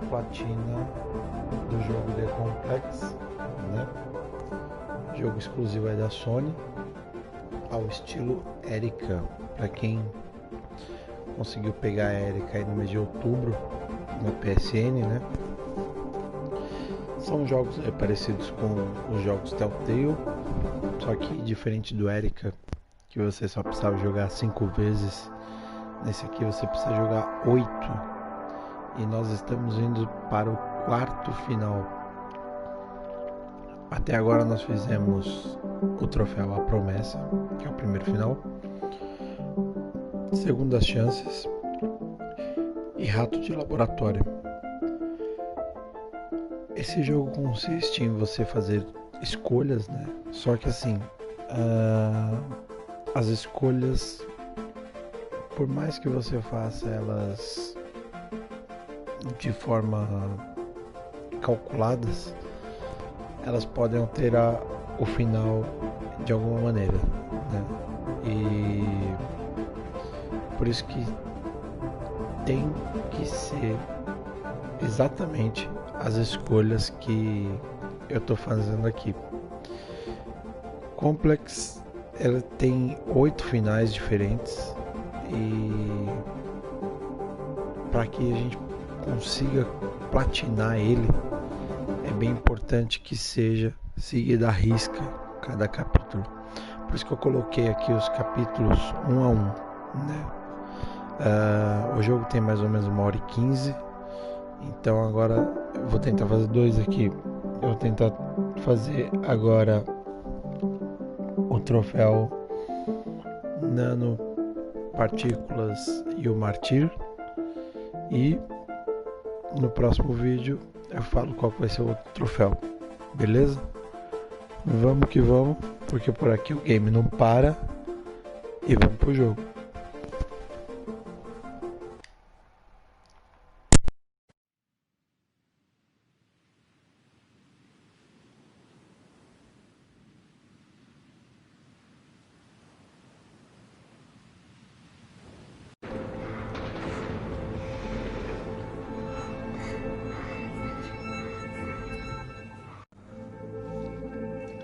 platina do jogo The Complex, né? Jogo exclusivo é da Sony, ao estilo Erika. Para quem conseguiu pegar a Erika aí no mês de outubro na PSN, né? São jogos parecidos com os jogos Telltale, só que diferente do Erika, que você só precisava jogar 5 vezes, nesse aqui você precisa jogar 8. E nós estamos indo para o quarto final. Até agora nós fizemos o troféu A Promessa, que é o primeiro final, Segundas Chances e Rato de Laboratório. Esse jogo consiste em você fazer escolhas, né? Só que assim, as escolhas, por mais que você faça elas de forma calculadas, elas podem alterar o final de alguma maneira, né? E por isso que tem que ser exatamente as escolhas que eu tô fazendo aqui. Complex, ela tem 8 finais diferentes, e para que a gente consiga platinar ele, é bem importante que seja seguida à risca cada capítulo. Por isso que eu coloquei aqui os capítulos 1 a 1, né? O jogo tem mais ou menos 1h15, então agora eu vou tentar fazer 2 aqui. Eu vou tentar fazer agora o troféu Nano, Partículas e o Martir, e no próximo vídeo eu falo qual vai ser o outro troféu, beleza? Vamos que vamos, porque por aqui o game não para, e vamos pro jogo.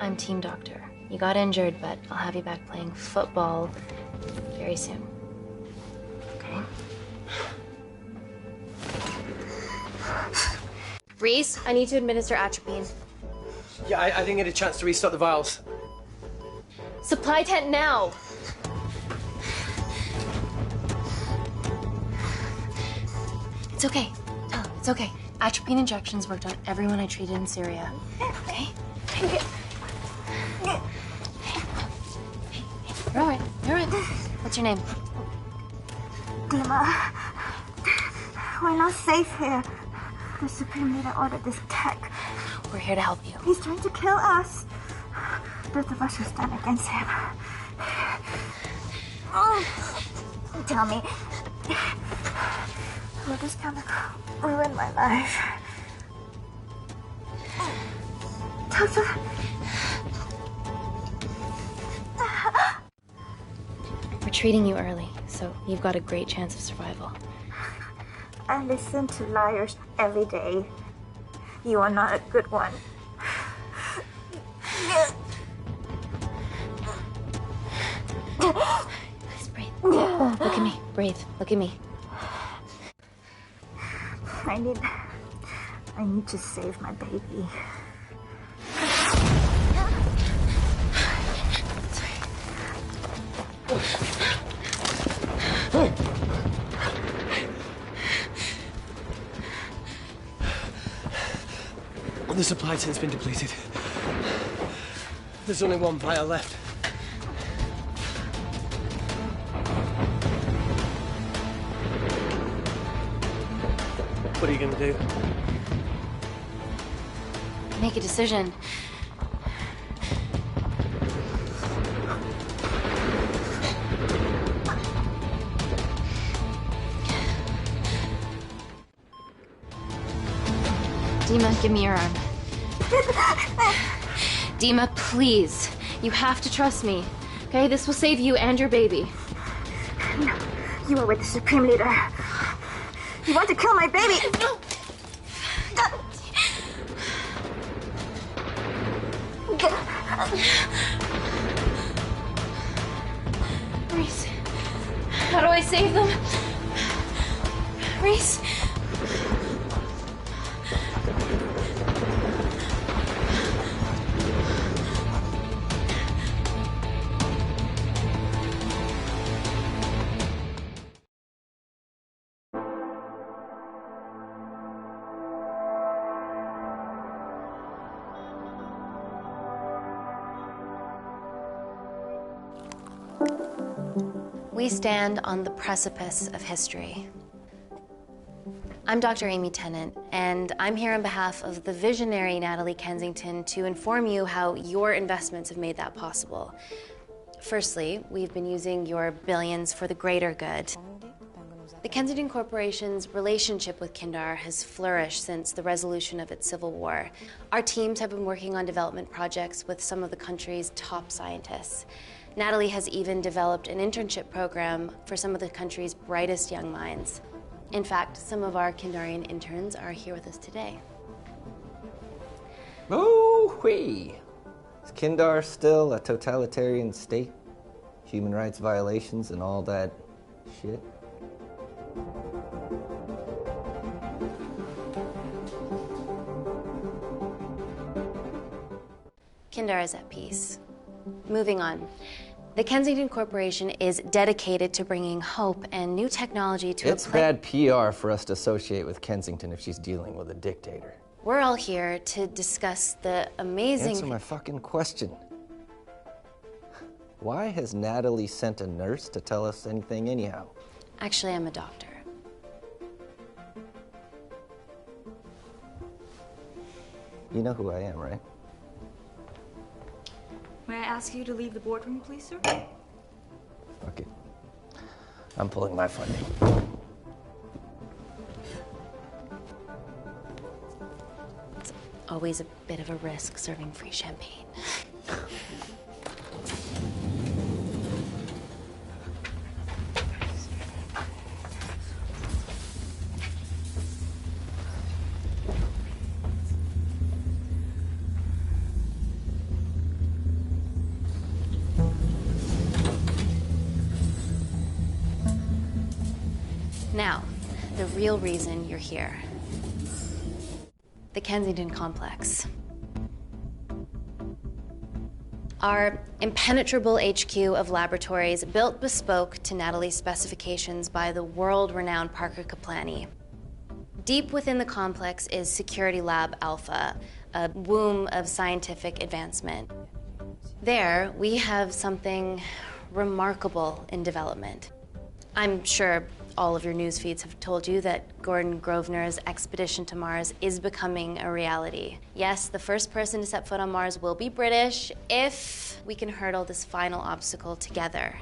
I'm team doctor. You got injured, but I'll have you back playing football very soon. Okay? Reese, I need to administer atropine. Yeah, I didn't get a chance to restock the vials. Supply tent now! It's okay. Oh, it's okay. Atropine injections worked on everyone I treated in Syria. Okay? You're alright. You're alright. What's your name? Dima, we're not safe here. The Supreme Leader ordered this attack. We're here to help you. He's trying to kill us. Both of us will stand against him. Oh, tell me, will this chemical ruin my life? Doctor? We're treating you early, so you've got a great chance of survival. I listen to liars every day. You are not a good one. Please breathe. Look at me. Breathe. Look at me. I need to save my baby. The supply tent's been depleted. There's only one vial left. What are you gonna do? Make a decision. Dima, give me your arm. Dima, please. You have to trust me. Okay? This will save you and your baby. No, you are with the Supreme Leader. You want to kill my baby. No. Reese, how do I save them? Reese? We stand on the precipice of history. I'm Dr. Amy Tennant, and I'm here on behalf of the visionary Natalie Kensington to inform you how your investments have made that possible. Firstly, we've been using your billions for the greater good. The Kensington Corporation's relationship with Kindar has flourished since the resolution of its civil war. Our teams have been working on development projects with some of the country's top scientists. Natalie has even developed an internship program for some of the country's brightest young minds. In fact, some of our Kindarian interns are here with us today. Ooh-wee! Is Kindar still a totalitarian state? Human rights violations and all that shit? Kindar is at peace. Moving on. The Kensington Corporation is dedicated to bringing hope and new technology to It's bad PR for us to associate with Kensington if she's dealing with a dictator. We're all here to discuss the amazing... Answer my fucking question. Why has Natalie sent a nurse to tell us anything anyhow? Actually, I'm a doctor. You know who I am, right? May I ask you to leave the boardroom, please, sir? Okay. I'm pulling my funding. It's always a bit of a risk serving free champagne. Now, the real reason you're here. The Kensington Complex. Our impenetrable HQ of laboratories built bespoke to Natalie's specifications by the world-renowned Parker Kaplani. Deep within the complex is Security Lab Alpha, a womb of scientific advancement. There, we have something remarkable in development. I'm sure all of your news feeds have told you that Gordon Grosvenor's expedition to Mars is becoming a reality. Yes, the first person to set foot on Mars will be British if we can hurdle this final obstacle together.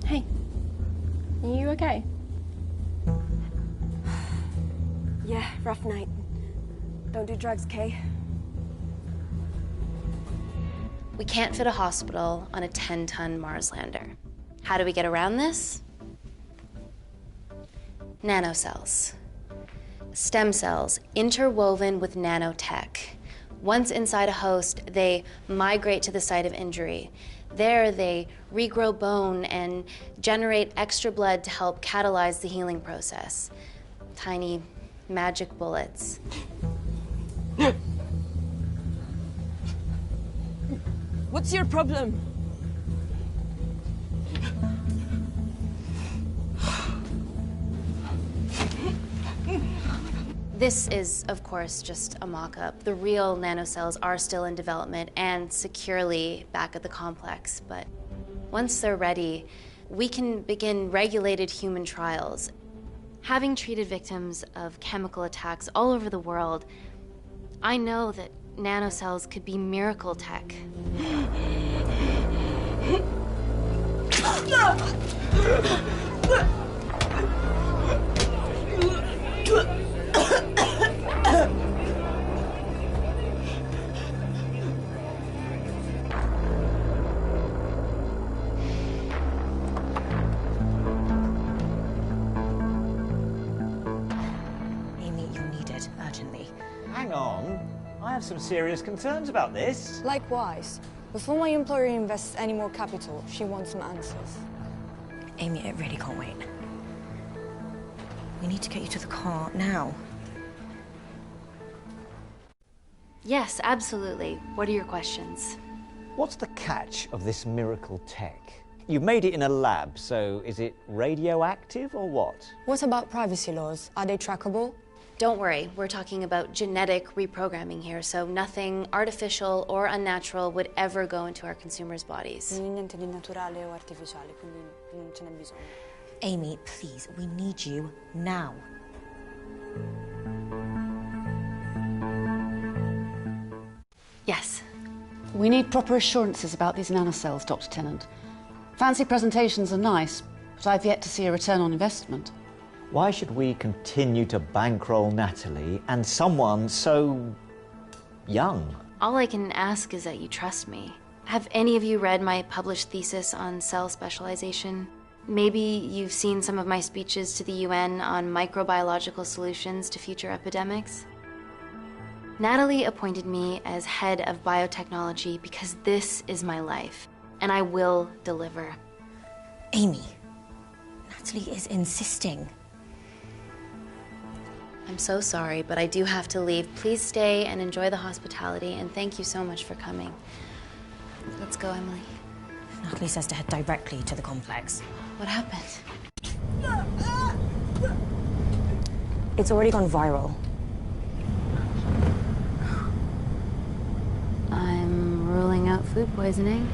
Hey. Are you okay? Yeah, rough night. Don't do drugs, Kay. We can't fit a hospital on a 10-ton Mars lander. How do we get around this? Nanocells. Stem cells interwoven with nanotech. Once inside a host, they migrate to the site of injury. There, they regrow bone and generate extra blood to help catalyze the healing process. Tiny magic bullets. What's your problem? This is, of course, just a mock-up. The real nanocells are still in development and securely back at the complex, but once they're ready, we can begin regulated human trials. Having treated victims of chemical attacks all over the world, I know that nanocells could be miracle tech. hang on. I have some serious concerns about this. Likewise. Before my employer invests any more capital, she wants some answers. Amy, I really can't wait. We need to get you to the car now. Yes, absolutely. What are your questions? What's the catch of this miracle tech? You've made it in a lab, so is it radioactive or what? What about privacy laws? Are they trackable? Don't worry, we're talking about genetic reprogramming here, so nothing artificial or unnatural would ever go into our consumers' bodies. Niente di naturale o artificiale, quindi non ce n'è bisogno. Amy, please, we need you now. Yes. We need proper assurances about these nanocells, Dr. Tennant. Fancy presentations are nice, but I've yet to see a return on investment. Why should we continue to bankroll Natalie and someone so young? All I can ask is that you trust me. Have any of you read my published thesis on cell specialization? Maybe you've seen some of my speeches to the UN on microbiological solutions to future epidemics? Natalie appointed me as head of biotechnology because this is my life, and I will deliver. Amy, Natalie is insisting. I'm so sorry, but I do have to leave. Please stay and enjoy the hospitality, and thank you so much for coming. Let's go, Emily. Natalie says to head directly to the complex. What happened? It's already gone viral. I'm ruling out food poisoning.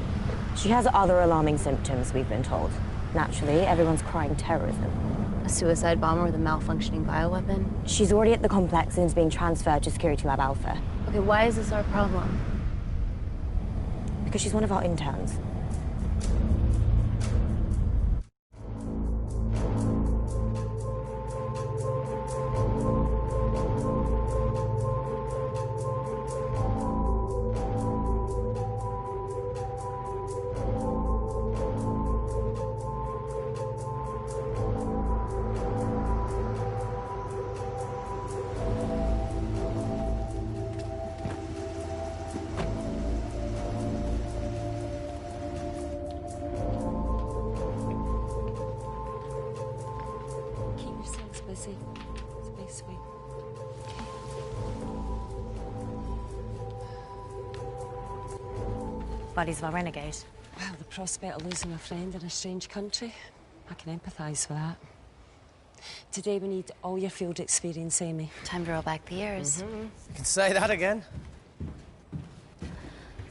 She has other alarming symptoms, we've been told. Naturally, everyone's crying terrorism. A suicide bomber with a malfunctioning bioweapon? She's already at the complex and is being transferred to Security Lab Alpha. Okay, why is this our problem? Because she's one of our interns. Buddies of our renegade. Well, the prospect of losing a friend in a strange country, I can empathise with that. Today we need all your field experience, Amy. Time to roll back the years. You can say that again.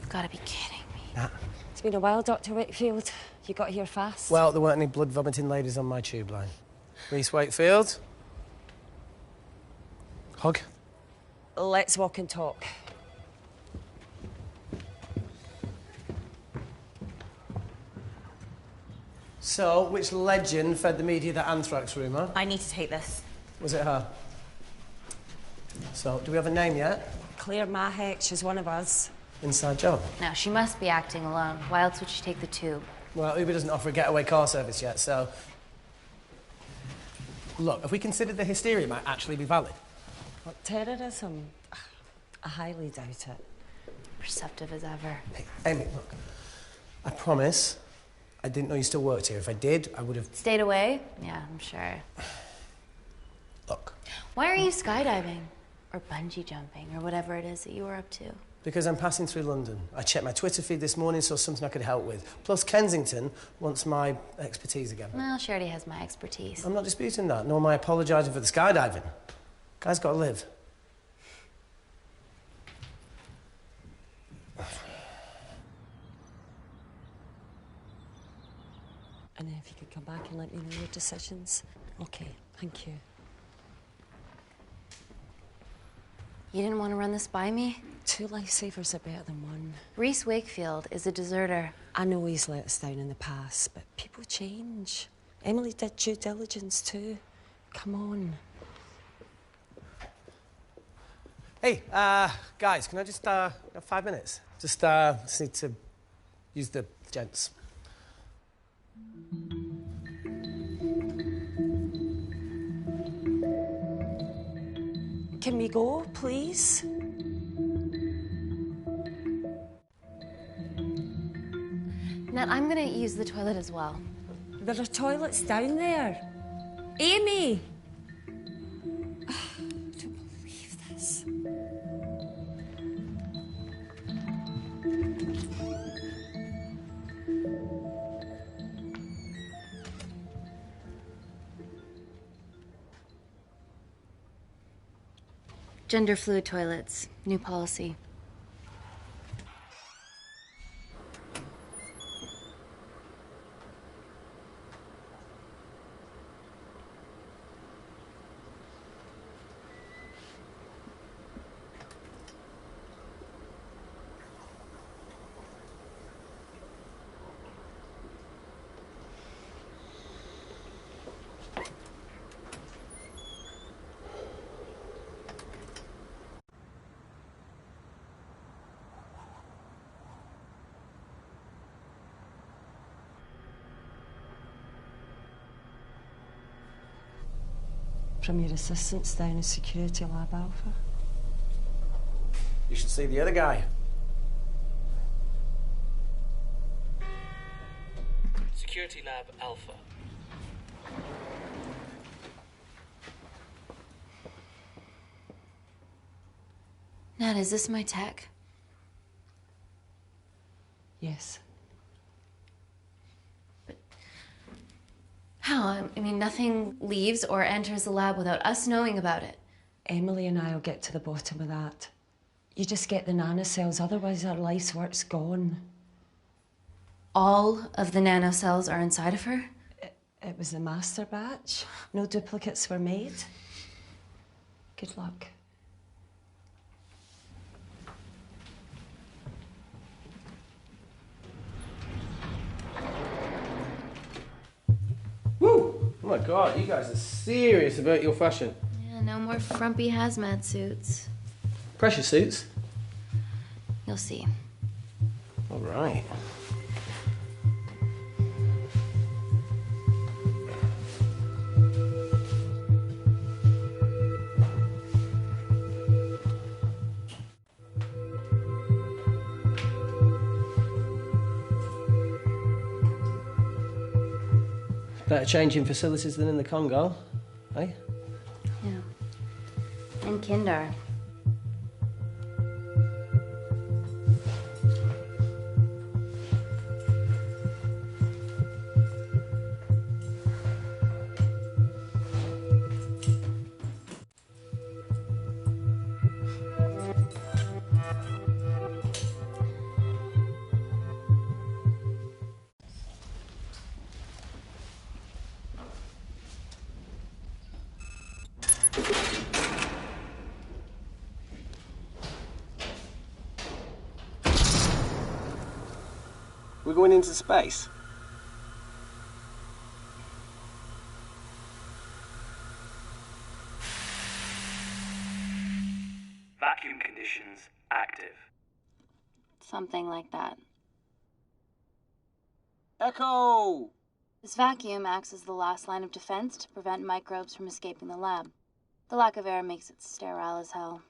You've got to be kidding me. Nah. It's been a while, Dr. Wakefield. You got here fast. Well, there weren't any blood-vomiting ladies on my tube line. Reese Wakefield. Hug. Let's walk and talk. So, which legend fed the media that anthrax rumour? I need to take this. Was it her? So, do we have a name yet? Claire Mahek, she's one of us. Inside job. Now, she must be acting alone. Why else would she take the tube? Well, Uber doesn't offer a getaway car service yet, so... Look, if we consider the hysteria might actually be valid. What, terrorism? I highly doubt it. Perceptive as ever. Hey, Amy, look. I promise I didn't know you still worked here. If I did, I would have... Stayed away? Yeah, I'm sure. Look. Why are you skydiving? Or bungee jumping, or whatever it is that you were up to? Because I'm passing through London. I checked my Twitter feed this morning, saw something I could help with. Plus, Kensington wants my expertise again. Well, she already has my expertise. I'm not disputing that, nor am I apologising for the skydiving. Guy's got to live. And if you could come back and let me know your decisions. Okay, thank you. You didn't want to run this by me? 2 lifesavers are better than 1. Reese Wakefield is a deserter. I know he's let us down in the past, but people change. Emily did due diligence too. Come on. Hey, guys, can I just, have 5 minutes? Just need to use the gents. Can we go, please? Nat, I'm gonna use the toilet as well. There are toilets down there. Amy! I don't believe this. Gender fluid toilets, new policy. From your assistants down in Security Lab Alpha. You should see the other guy. Security Lab Alpha. Nat, is this my tech? Yes. How? I mean, nothing leaves or enters the lab without us knowing about it. Emily and I'll get to the bottom of that. You just get the nanocells, otherwise our life's work's gone. All of the nanocells are inside of her? It was the master batch. No duplicates were made. Good luck. Woo! Oh my God, you guys are serious about your fashion. Yeah, no more frumpy hazmat suits. Pressure suits? You'll see. All right. Better changing facilities than in the Congo, eh? Yeah. And Kindar. We're going into space. Vacuum conditions active. Something like that. Echo! This vacuum acts as the last line of defense to prevent microbes from escaping the lab. The lack of air makes it sterile as hell.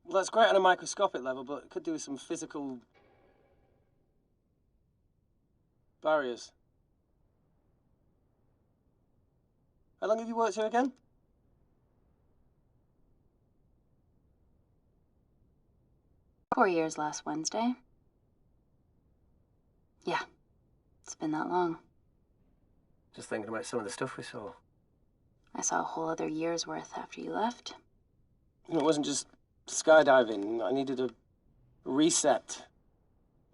Well, that's great on a microscopic level, but it could do with some physical barriers. How long have you worked here again? Four years last Wednesday. Yeah, it's been that long. Just thinking about some of the stuff we saw. I saw a whole other year's worth after you left. You know, it wasn't just skydiving. I needed a reset.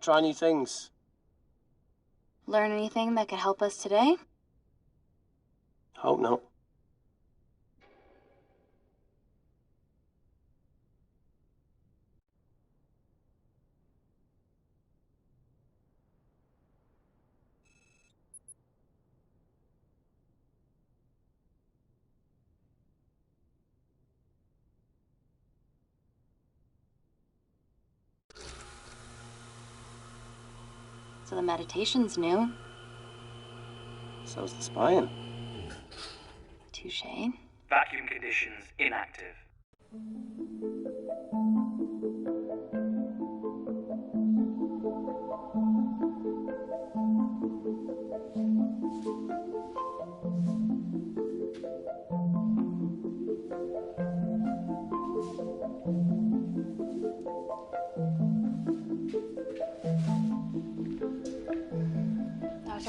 Try new things. Learn anything that could help us today? Hope not. So the meditation's new. So's the spying. Touché. Vacuum conditions inactive.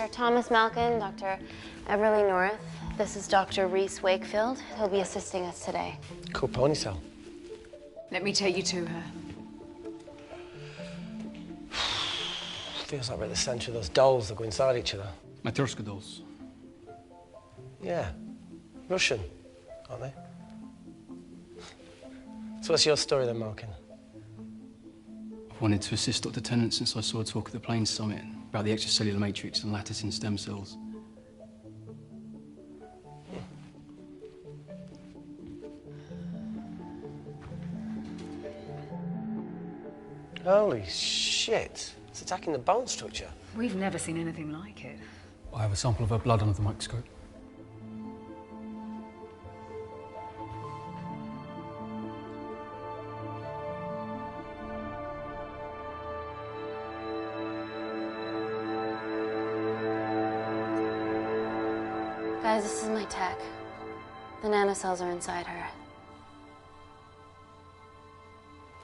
Dr. Thomas Malkin, Dr. Everly North. This is Dr. Reese Wakefield. He'll be assisting us today. Cool ponytail. Let me take you to her. Feels like we're at the centre of those dolls that go inside each other. Matryoshka dolls. Yeah. Russian, aren't they? So what's your story then, Malkin? I've wanted to assist Dr. Tennant since I saw a talk at the Plains Summit about the extracellular matrix and lattice in stem cells. Holy shit. It's attacking the bone structure. We've never seen anything like it. I have a sample of her blood under the microscope. Guys, this is my tech. The nanocells are inside her.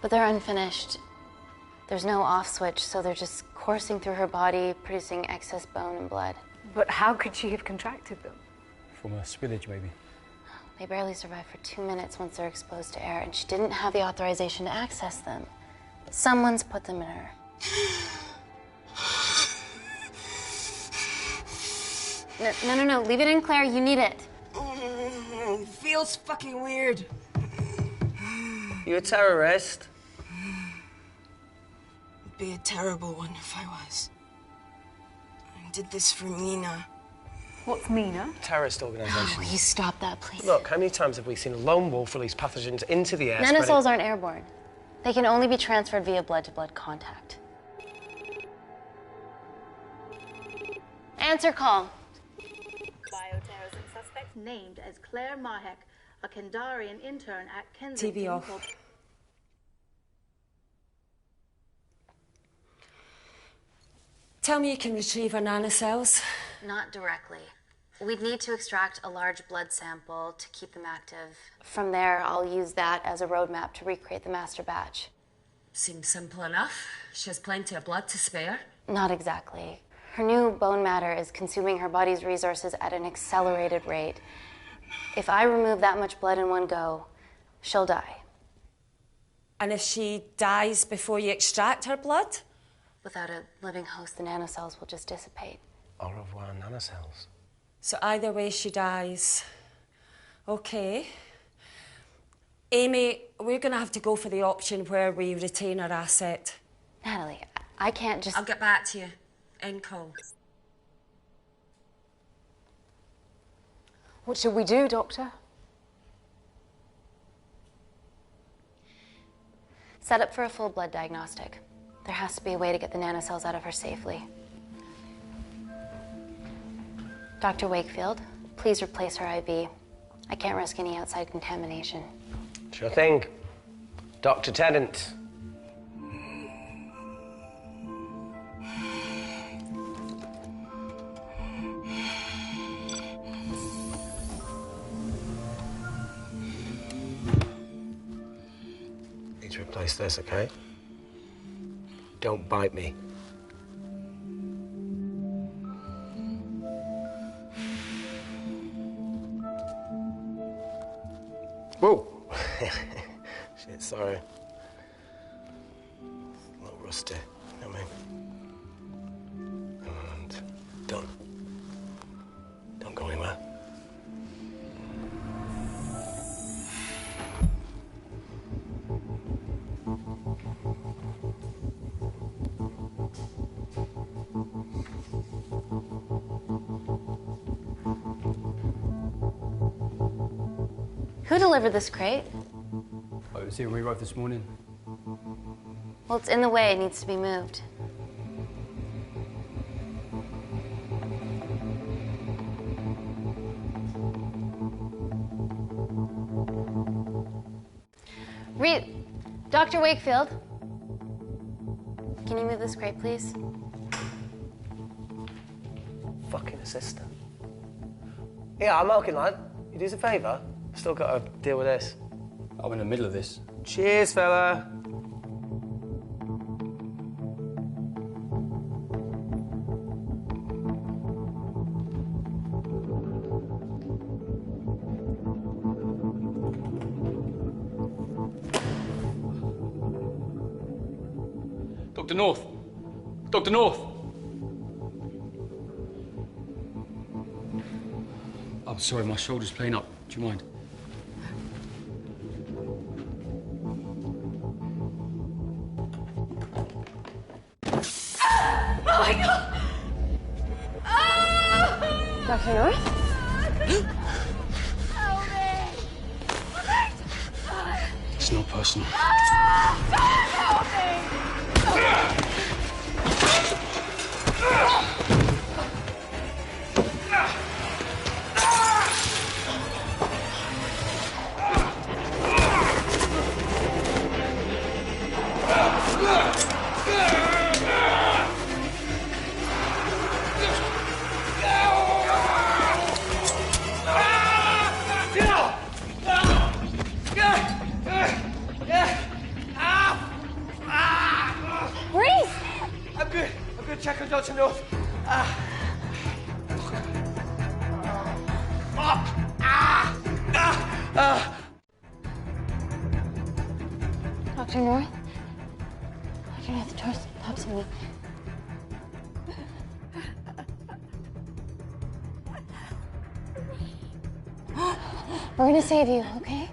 But they're unfinished. There's no off switch, so they're just coursing through her body, producing excess bone and blood. But how could she have contracted them? From a spillage, maybe. They barely survive for 2 minutes once they're exposed to air, and she didn't have the authorization to access them. Someone's put them in her. No. Leave it in, Claire. You need it. Feels fucking weird. You a terrorist? It'd be a terrible one if I was. I did this for Mina. What's Mina? Terrorist organisation. Will you stop that, please? Look, how many times have we seen a lone wolf release pathogens into the air? Nanocells aren't airborne. They can only be transferred via blood-to-blood contact. Answer call. Bioterrorism suspect named as Claire Mahek, a Kandarian intern at Kensington. TV off. Tell me you can retrieve her nanocells. Not directly. We'd need to extract a large blood sample to keep them active. From there, I'll use that as a roadmap to recreate the master batch. Seems simple enough. She has plenty of blood to spare. Not exactly. Her new bone matter is consuming her body's resources at an accelerated rate. If I remove that much blood in one go, she'll die. And if she dies before you extract her blood? Without a living host, the nanocells will just dissipate. Au revoir, nanocells. So either way she dies. Okay. Amy, we're going to have to go for the option where we retain our asset. Natalie, I can't just... I'll get back to you. End call. What should we do, Doctor? Set up for a full blood diagnostic. There has to be a way to get the nanocells out of her safely. Dr. Wakefield, please replace her IV. I can't risk any outside contamination. Sure thing. Dr. Tennant. Need to replace this, okay? Don't bite me. Whoa! Shit, sorry. A little rusty, you know what I mean? And done. Don't go anywhere. Who delivered this crate? I was here when we arrived this morning. Well, it's in the way. It needs to be moved. Dr. Wakefield, can you move this crate, please? Fucking assistant. Yeah, I'm Malkin, lad. You do us a favour? Still got to deal with this. I'm in the middle of this. Cheers, fella. Dr. North! Dr. North! Oh, sorry, my shoulder's playing up. Do you mind? Oh my God! Oh! Dr. North? Help me! It's not personal. Help me! I'm good. Check on Dr. North. Dr. North? Dr. North, the door's up to me. We're gonna save you, okay?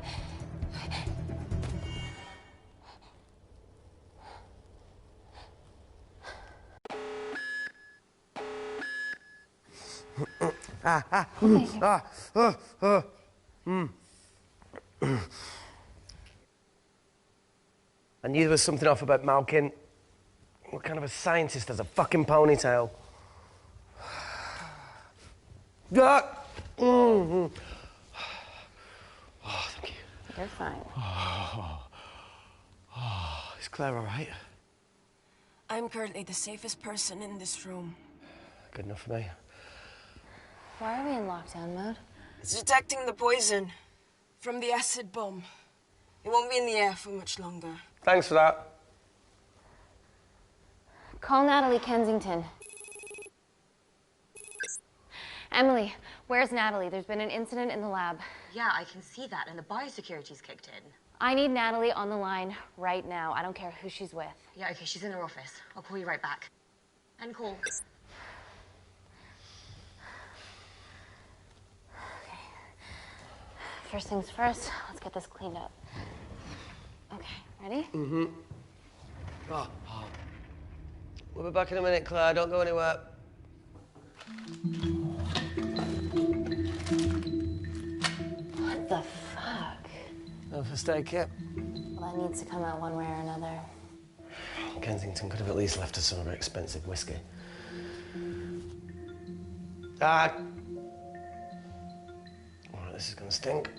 I knew there was something off about Malkin. What kind of a scientist has a fucking ponytail? Oh, thank you. You're fine. Is Claire all right? I'm currently the safest person in this room. Good enough for me. Why are we in lockdown mode? It's detecting the poison from the acid bomb. It won't be in the air for much longer. Thanks for that. Call Natalie Kensington. Emily, where's Natalie? There's been an incident in the lab. Yeah, I can see that, and the biosecurity's kicked in. I need Natalie on the line right now. I don't care who she's with. Yeah, okay, she's in her office. I'll call you right back. End call. Okay. First things first, let's get this cleaned up. Okay, ready? Mm-hmm. We'll be back in a minute, Claire. Don't go anywhere. What the fuck? No first aid kit. Well, that needs to come out one way or another. Kensington could have at least left us some of her expensive whiskey. All right, this is gonna stink.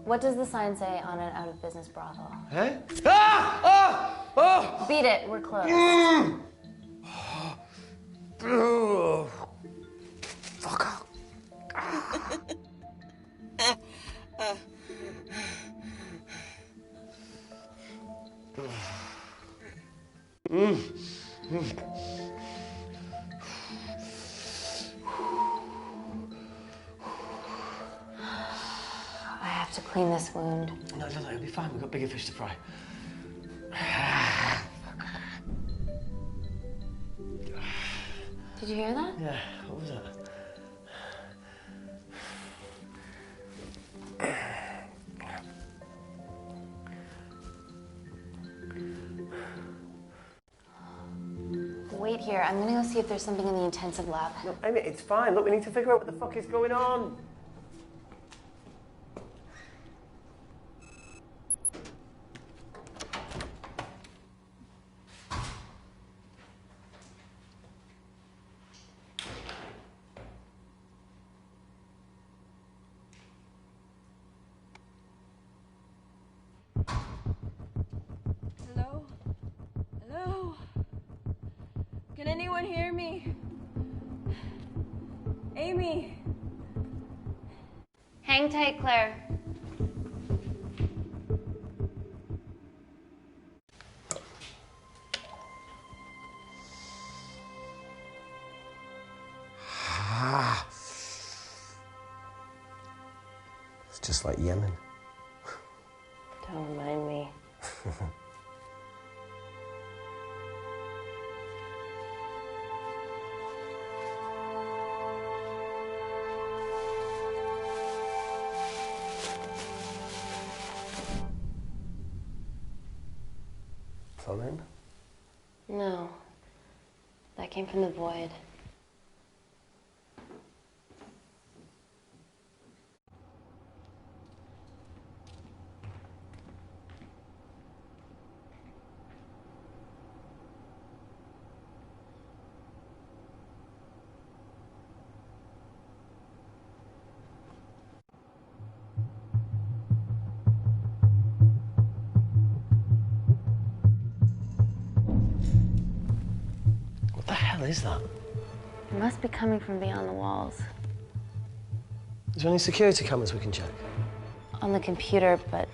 What does the sign say on an out-of-business brothel? Huh? Oh! Beat it, we're closed. Fuck off. I have to clean this wound. No, it'll be fine. We've got bigger fish to fry. Did you hear that? Yeah, what was that? Wait here. I'm gonna go see if there's something in the intensive lab. No, Amy, it's fine. Look, we need to figure out what the fuck is going on. Hello? Hello? Can anyone hear me? Amy? Hang tight, Claire. It's just like Yemen. Don't remind me. Phone? No. That came from the void. What the hell is that? It must be coming from beyond the walls. Is there any security cameras we can check? On the computer, but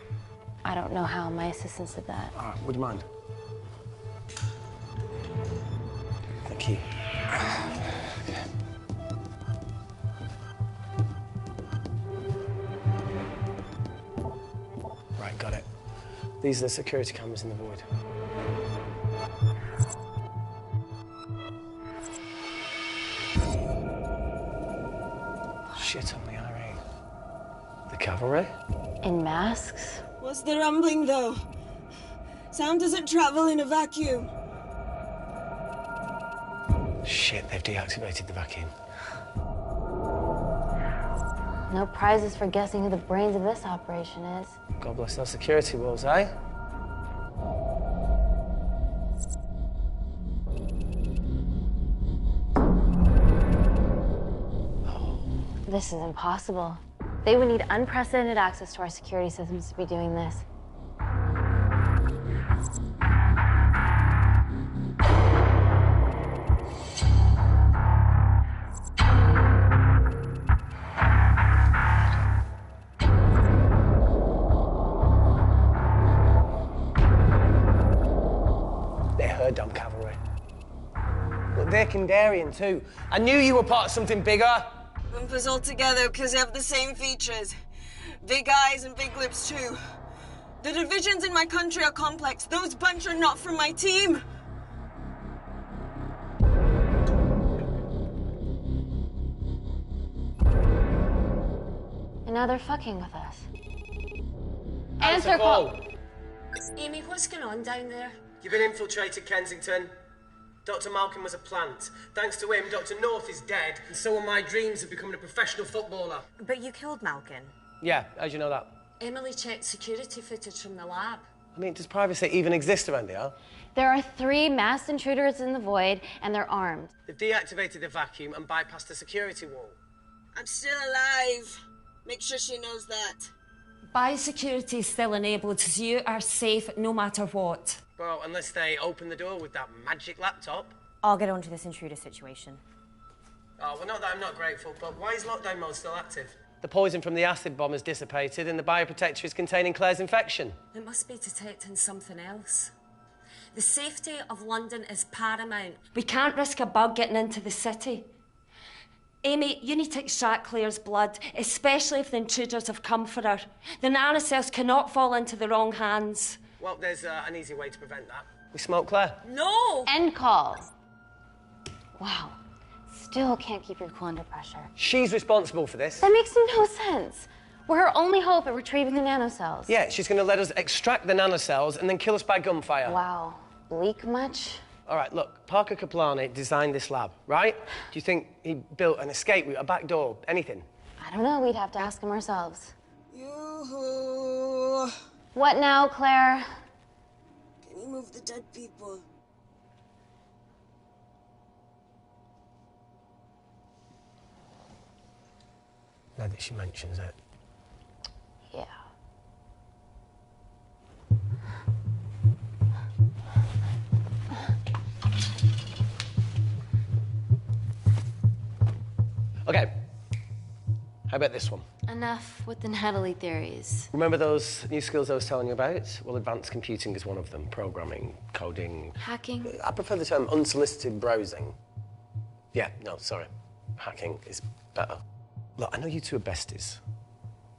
I don't know how. My assistants did that. All right, would you mind? Thank you. Right, got it. These are the security cameras in the void. Shit on the IRA. The cavalry? In masks? What's the rumbling, though? Sound doesn't travel in a vacuum. Shit, they've deactivated the vacuum. No prizes for guessing who the brains of this operation is. God bless those security walls, eh? This is impossible. They would need unprecedented access to our security systems to be doing this. They're her dumb cavalry. Look, they're Kandarian too. I knew you were part of something bigger. Lump us all together because they have the same features. Big eyes and big lips, too. The divisions in my country are complex. Those bunch are not from my team. And now they're fucking with us. Answer call. Amy, what's going on down there? You've been infiltrated, Kensington. Dr. Malkin was a plant. Thanks to him, Dr. North is dead, and so are my dreams of becoming a professional footballer. But you killed Malkin. Yeah, how'd you know that? Emily checked security footage from the lab. I mean, does privacy even exist around here? There are 3 masked intruders in the void, and they're armed. They've deactivated the vacuum and bypassed the security wall. I'm still alive. Make sure she knows that. Biosecurity is still enabled, so you are safe no matter what. Well, unless they open the door with that magic laptop. I'll get onto this intruder situation. Oh, well, not that I'm not grateful, but why is lockdown mode still active? The poison from the acid bomb has dissipated and the bioprotector is containing Claire's infection. It must be detecting something else. The safety of London is paramount. We can't risk a bug getting into the city. Amy, you need to extract Claire's blood, especially if the intruders have come for her. The nanocells cannot fall into the wrong hands. Well, there's an easy way to prevent that. We smoke Claire. No! End call. Wow. Still can't keep your cool under pressure. She's responsible for this. That makes no sense. We're her only hope at retrieving the nanocells. Yeah, she's going to let us extract the nanocells and then kill us by gunfire. Wow. Bleak much? All right, look, Parker Kaplani designed this lab, right? Do you think he built an escape route, a back door, anything? I don't know. We'd have to ask him ourselves. Yoo-hoo. What now, Claire? Can you move the dead people? Now that she mentions it. Yeah. Okay. How about this one? Enough with the Natalie theories. Remember those new skills I was telling you about? Well, advanced computing is one of them. Programming, coding. Hacking? I prefer the term unsolicited browsing. Yeah, no, sorry. Hacking is better. Look, I know you two are besties,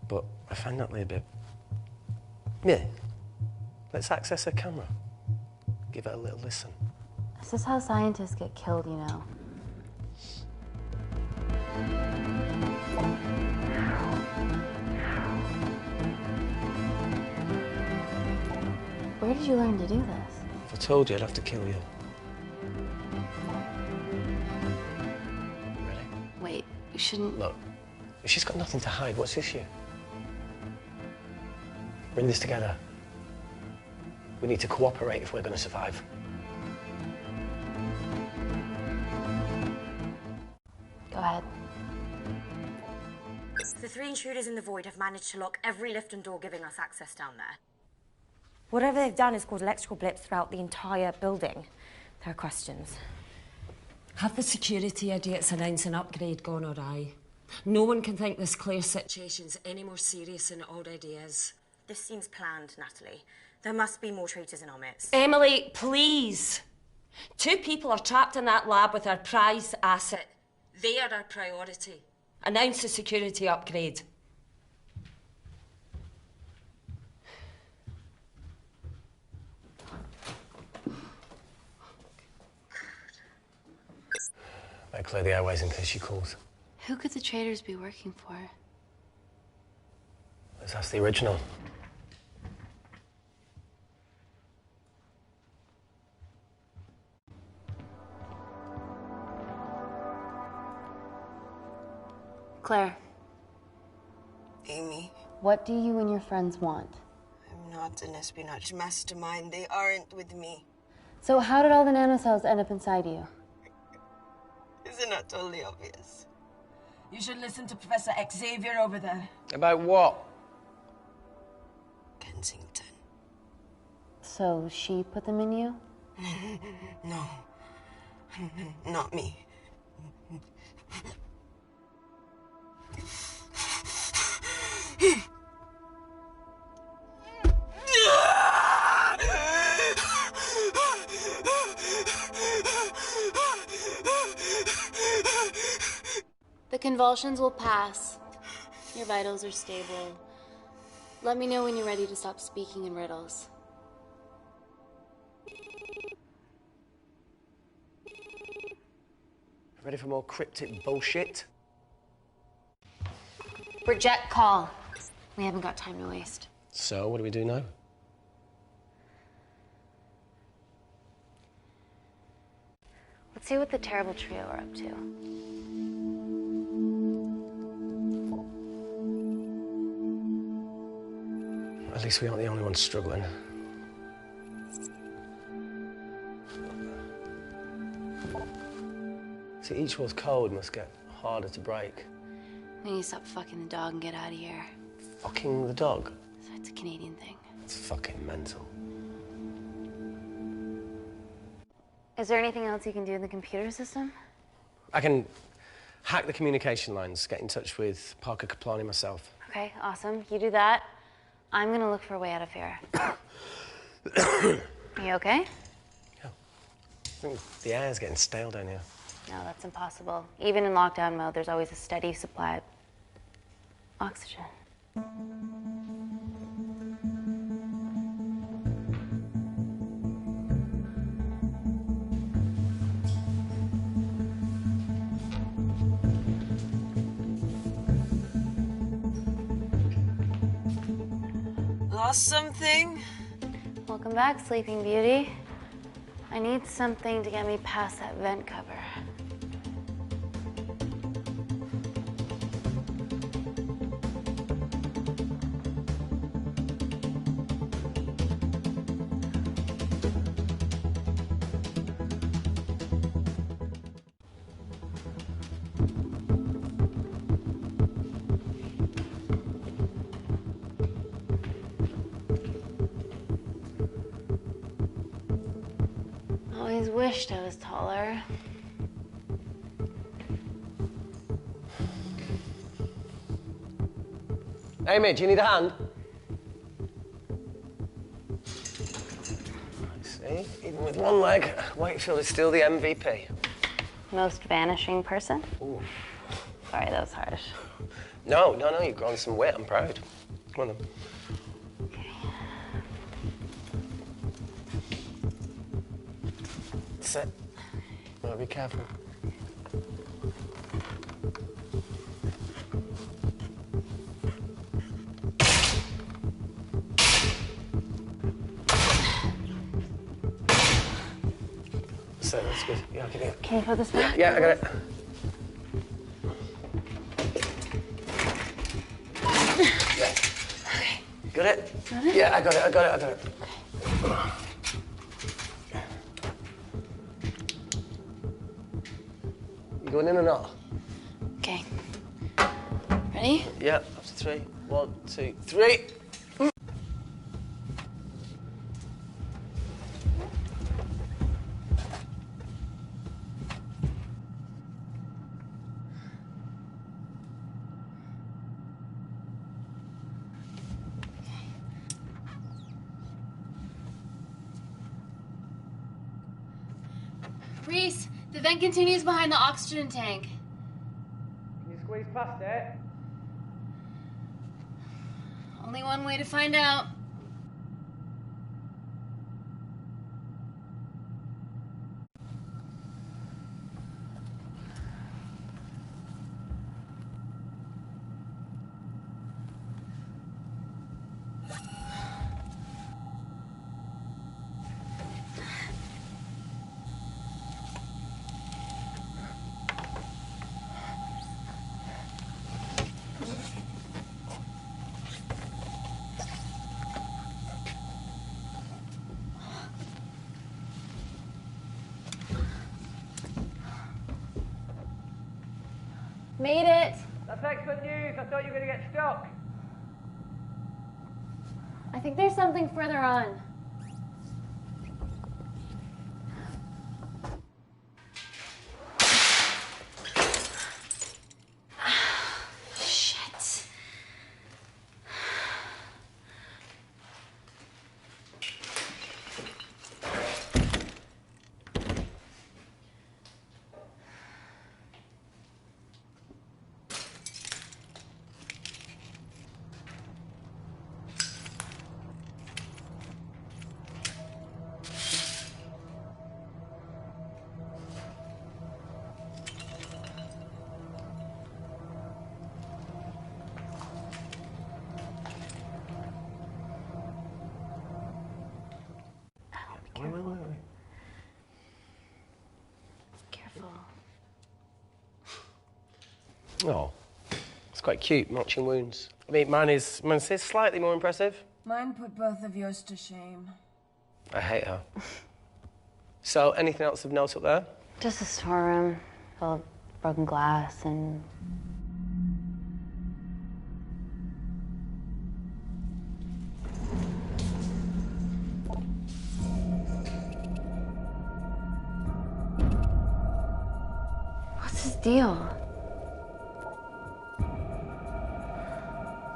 but I find Natalie a bit... yeah. Let's access her camera. Give it a little listen. This is how scientists get killed, you know. Where did you learn to do this? If I told you, I'd have to kill you. Ready? Wait, you shouldn't... Look, if she's got nothing to hide, what's the issue? We're in this together. We need to cooperate if we're going to survive. Go ahead. The 3 intruders in the void have managed to lock every lift and door giving us access down there. Whatever they've done is caused electrical blips throughout the entire building. There are questions. Have the security idiots announce an upgrade gone awry? No one can think this Claire situation's any more serious than it already is. This seems planned, Natalie. There must be more traitors in our midst. Emily, please! 2 people are trapped in that lab with our prized asset. They are our priority. Announce a security upgrade. Better clear the airways in case she calls. Who could the traitors be working for? Let's ask the original. Claire, Amy, what do you and your friends want? I'm not an espionage mastermind. They aren't with me. So how did all the nanocells end up inside you? Isn't that totally obvious? You should listen to Professor Xavier over there. About what? Kensington. So she put them in you? No. Not me. The convulsions will pass. Your vitals are stable. Let me know when you're ready to stop speaking in riddles. Ready for more cryptic bullshit? Reject call. We haven't got time to waste. So, what do we do now? Let's see what the terrible trio are up to. At least we aren't the only ones struggling. See, each one's code must get harder to break. We need to stop fucking the dog and get out of here. Fucking the dog? So it's a Canadian thing. It's fucking mental. Is there anything else you can do in the computer system? I can hack the communication lines, get in touch with Parker Kaplani myself. Okay, awesome. You do that. I'm gonna look for a way out of here. You okay? I think the air's getting stale down here. No, that's impossible. Even in lockdown mode, there's always a steady supply of oxygen. Lost something? Welcome back, Sleeping Beauty. I need something to get me past that vent cover. Always wished I was taller. Amy, do you need a hand? See, even with one leg, Wakefield is still the MVP. Most vanishing person? Ooh. Sorry, that was harsh. No, you've grown some weight. I'm proud. Come on then. That's it. Well, be careful. That's good. Yeah, I'll give it. Can you put this back? Yeah, I got it. Yeah. Okay. Got it? Got it? Yeah, I got it. Okay. You going in or not? Okay. Ready? Yeah, up to 3. 1, 2, 3. Reese, the vent continues behind the oxygen tank. Can you squeeze past it? Only one way to find out. Made it. That's excellent news. I thought you were going to get stuck. I think there's something further on. Shit. Wait. Careful. Oh, it's quite cute, matching wounds. I mean, mine is slightly more impressive. Mine put both of yours to shame. I hate her. So, anything else of note up there? Just a storeroom full of broken glass and... What's his deal?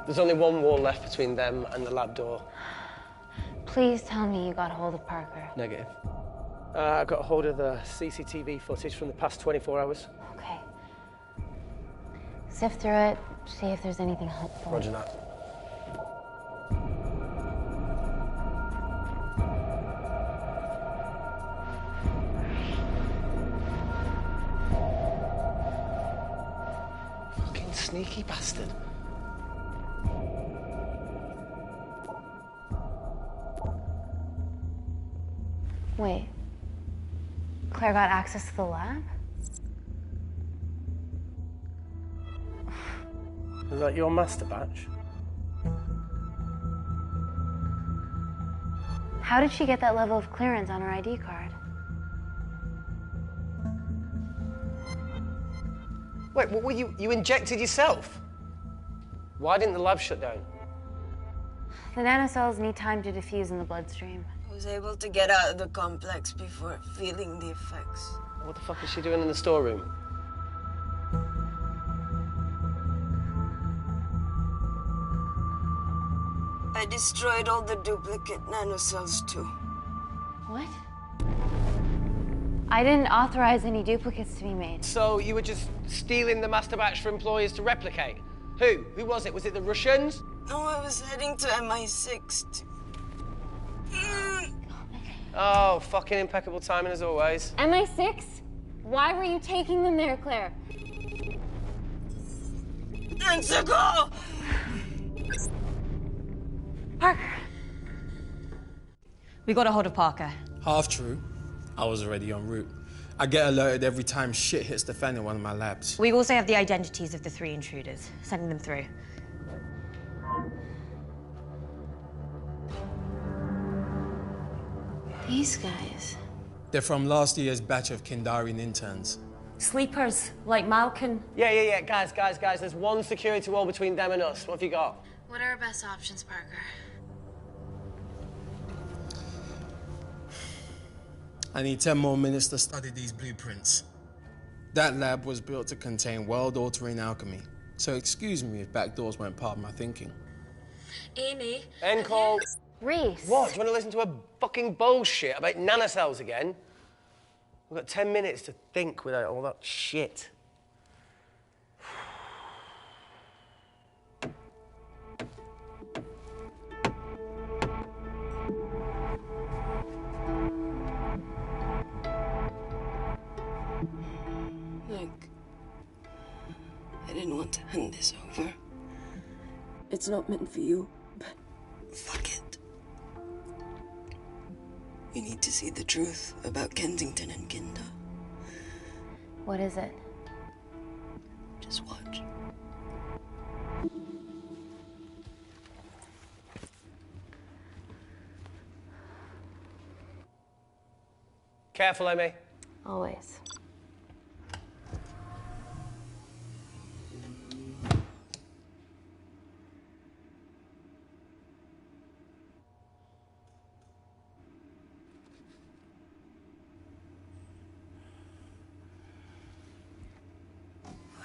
There's only one wall left between them and the lab door. Please tell me you got hold of Parker. Negative. I got hold of the CCTV footage from the past 24 hours. Okay. Sift through it, see if there's anything helpful. Roger that. Fucking sneaky bastard. Wait. Claire got access to the lab? Is that your master batch? How did she get that level of clearance on her ID card? Wait, what were you injected yourself? Why didn't the lab shut down? The nanocells need time to diffuse in the bloodstream. I was able to get out of the complex before feeling the effects. What the fuck is she doing in the storeroom? I destroyed all the duplicate nanocells too. What? I didn't authorize any duplicates to be made. So you were just stealing the master batch for employers to replicate? Who? Who was it? Was it the Russians? No, I was heading to MI6. Oh, fucking impeccable timing as always. MI6? Why were you taking them there, Claire? Go! Parker. We got a hold of Parker. Half true. I was already en route. I get alerted every time shit hits the fan in one of my labs. We also have the identities of the 3 intruders. Sending them through. These guys. They're from last year's batch of Kindarian interns. Sleepers, like Malkin. Yeah. Guys. There's one security wall between them and us. What have you got? What are our best options, Parker? I need 10 more minutes to study these blueprints. That lab was built to contain world-altering alchemy. So excuse me if backdoors weren't part of my thinking. Amy. End call. Reese. What? Do you want to listen to a fucking bullshit about nanocells again? We've got 10 minutes to think without all that shit. Look, I didn't want to hand this over. It's not meant for you, but fuck it. You need to see the truth about Kensington and Kinder. What is it? Just watch. Careful, Amy. Always.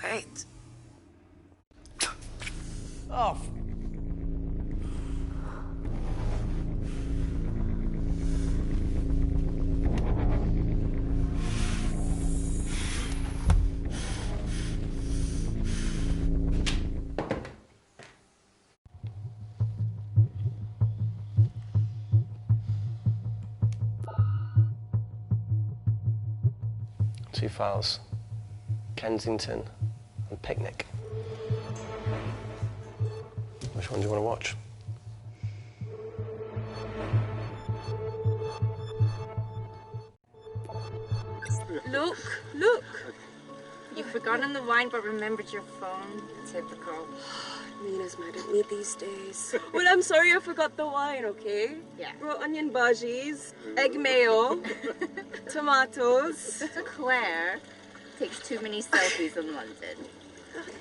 Wait. Oh. Two files. Kensington and Picnic. Which one do you want to watch? Look. You've forgotten the wine but remembered your phone. Typical. Mina's mad at me these days. Well, I'm sorry I forgot the wine, okay? Yeah. Raw onion bhajis, egg mayo, tomatoes. Claire takes too many selfies in London.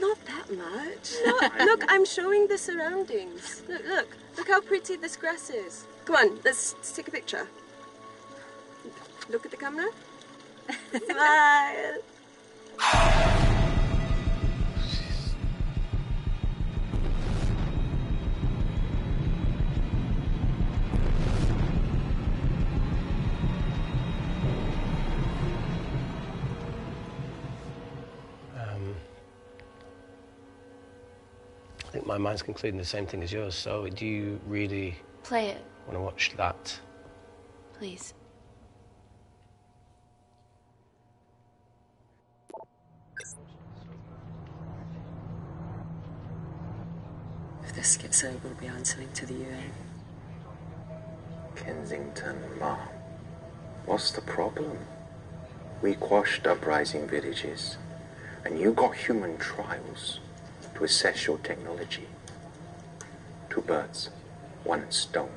Not that much. Look, I'm showing the surroundings. Look how pretty this grass is. Come on, let's take a picture. Look at the camera. Smile. I think my mind's concluding the same thing as yours, so do you really Play it, want to watch that? please. If this gets out, we'll be answering to the UN. Kensington, Ma. What's the problem? We quashed uprising villages, and you got human trials to assess your technology. 2 birds, 1 stone.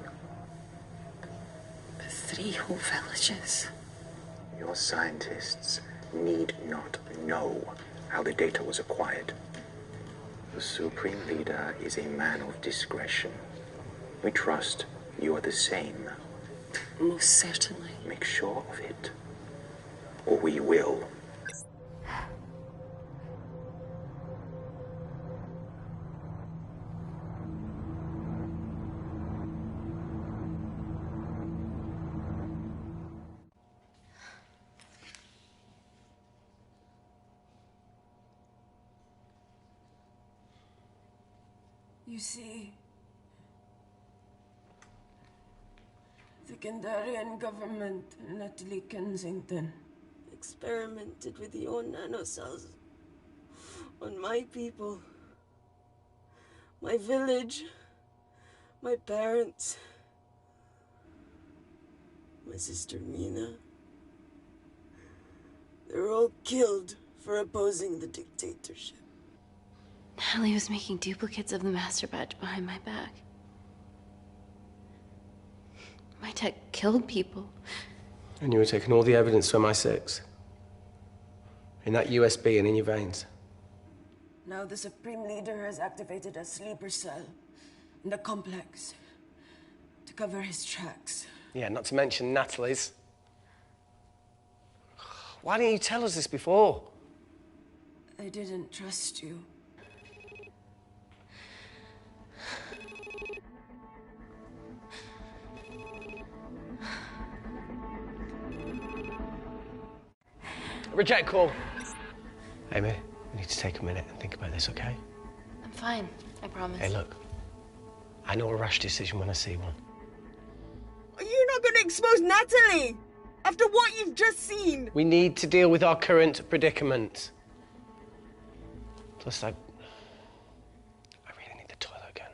3 whole villages. Your scientists need not know how the data was acquired. The Supreme Leader is a man of discretion. We trust you are the same. Most certainly. Make sure of it, or we will. You see, The Kandarian government and Natalie Kensington experimented with your nanocells on my people, my village, my parents, my sister Mina. They were all killed for opposing the dictatorship. Natalie was making duplicates of the master badge behind my back. My tech killed people. And you were taking all the evidence to MI6? In that USB and in your veins? Now the Supreme Leader has activated a sleeper cell in the complex to cover his tracks. Yeah, not to mention Natalie's. Why didn't you tell us this before? I didn't trust you. Reject call. Amy, we need to take a minute and think about this, okay? I'm fine, I promise. Hey, look. I know a rash decision when I see one. Are you not going to expose Natalie? After what you've just seen? We need to deal with our current predicament. Plus, I really need the toilet again.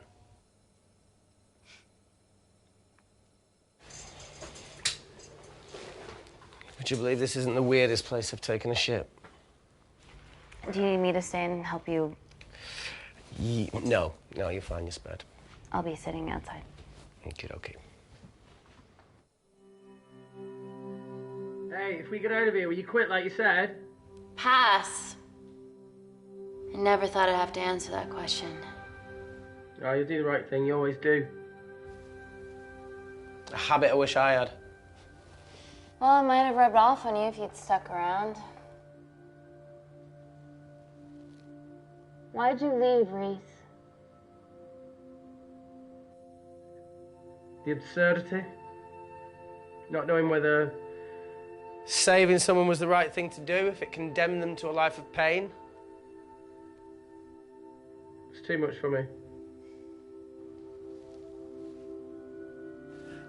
Would you believe this isn't the weirdest place I've taken a shit? Do you need me to stay and help you? No, you're fine, you're spared. I'll be sitting outside. Okay. Hey, if we get out of here, will you quit like you said? Pass. I never thought I'd have to answer that question. Oh, you do the right thing, you always do. A habit I wish I had. Well, it might have rubbed off on you if you'd stuck around. Why'd you leave, Reese? The absurdity. Not knowing whether saving someone was the right thing to do if it condemned them to a life of pain. It's too much for me.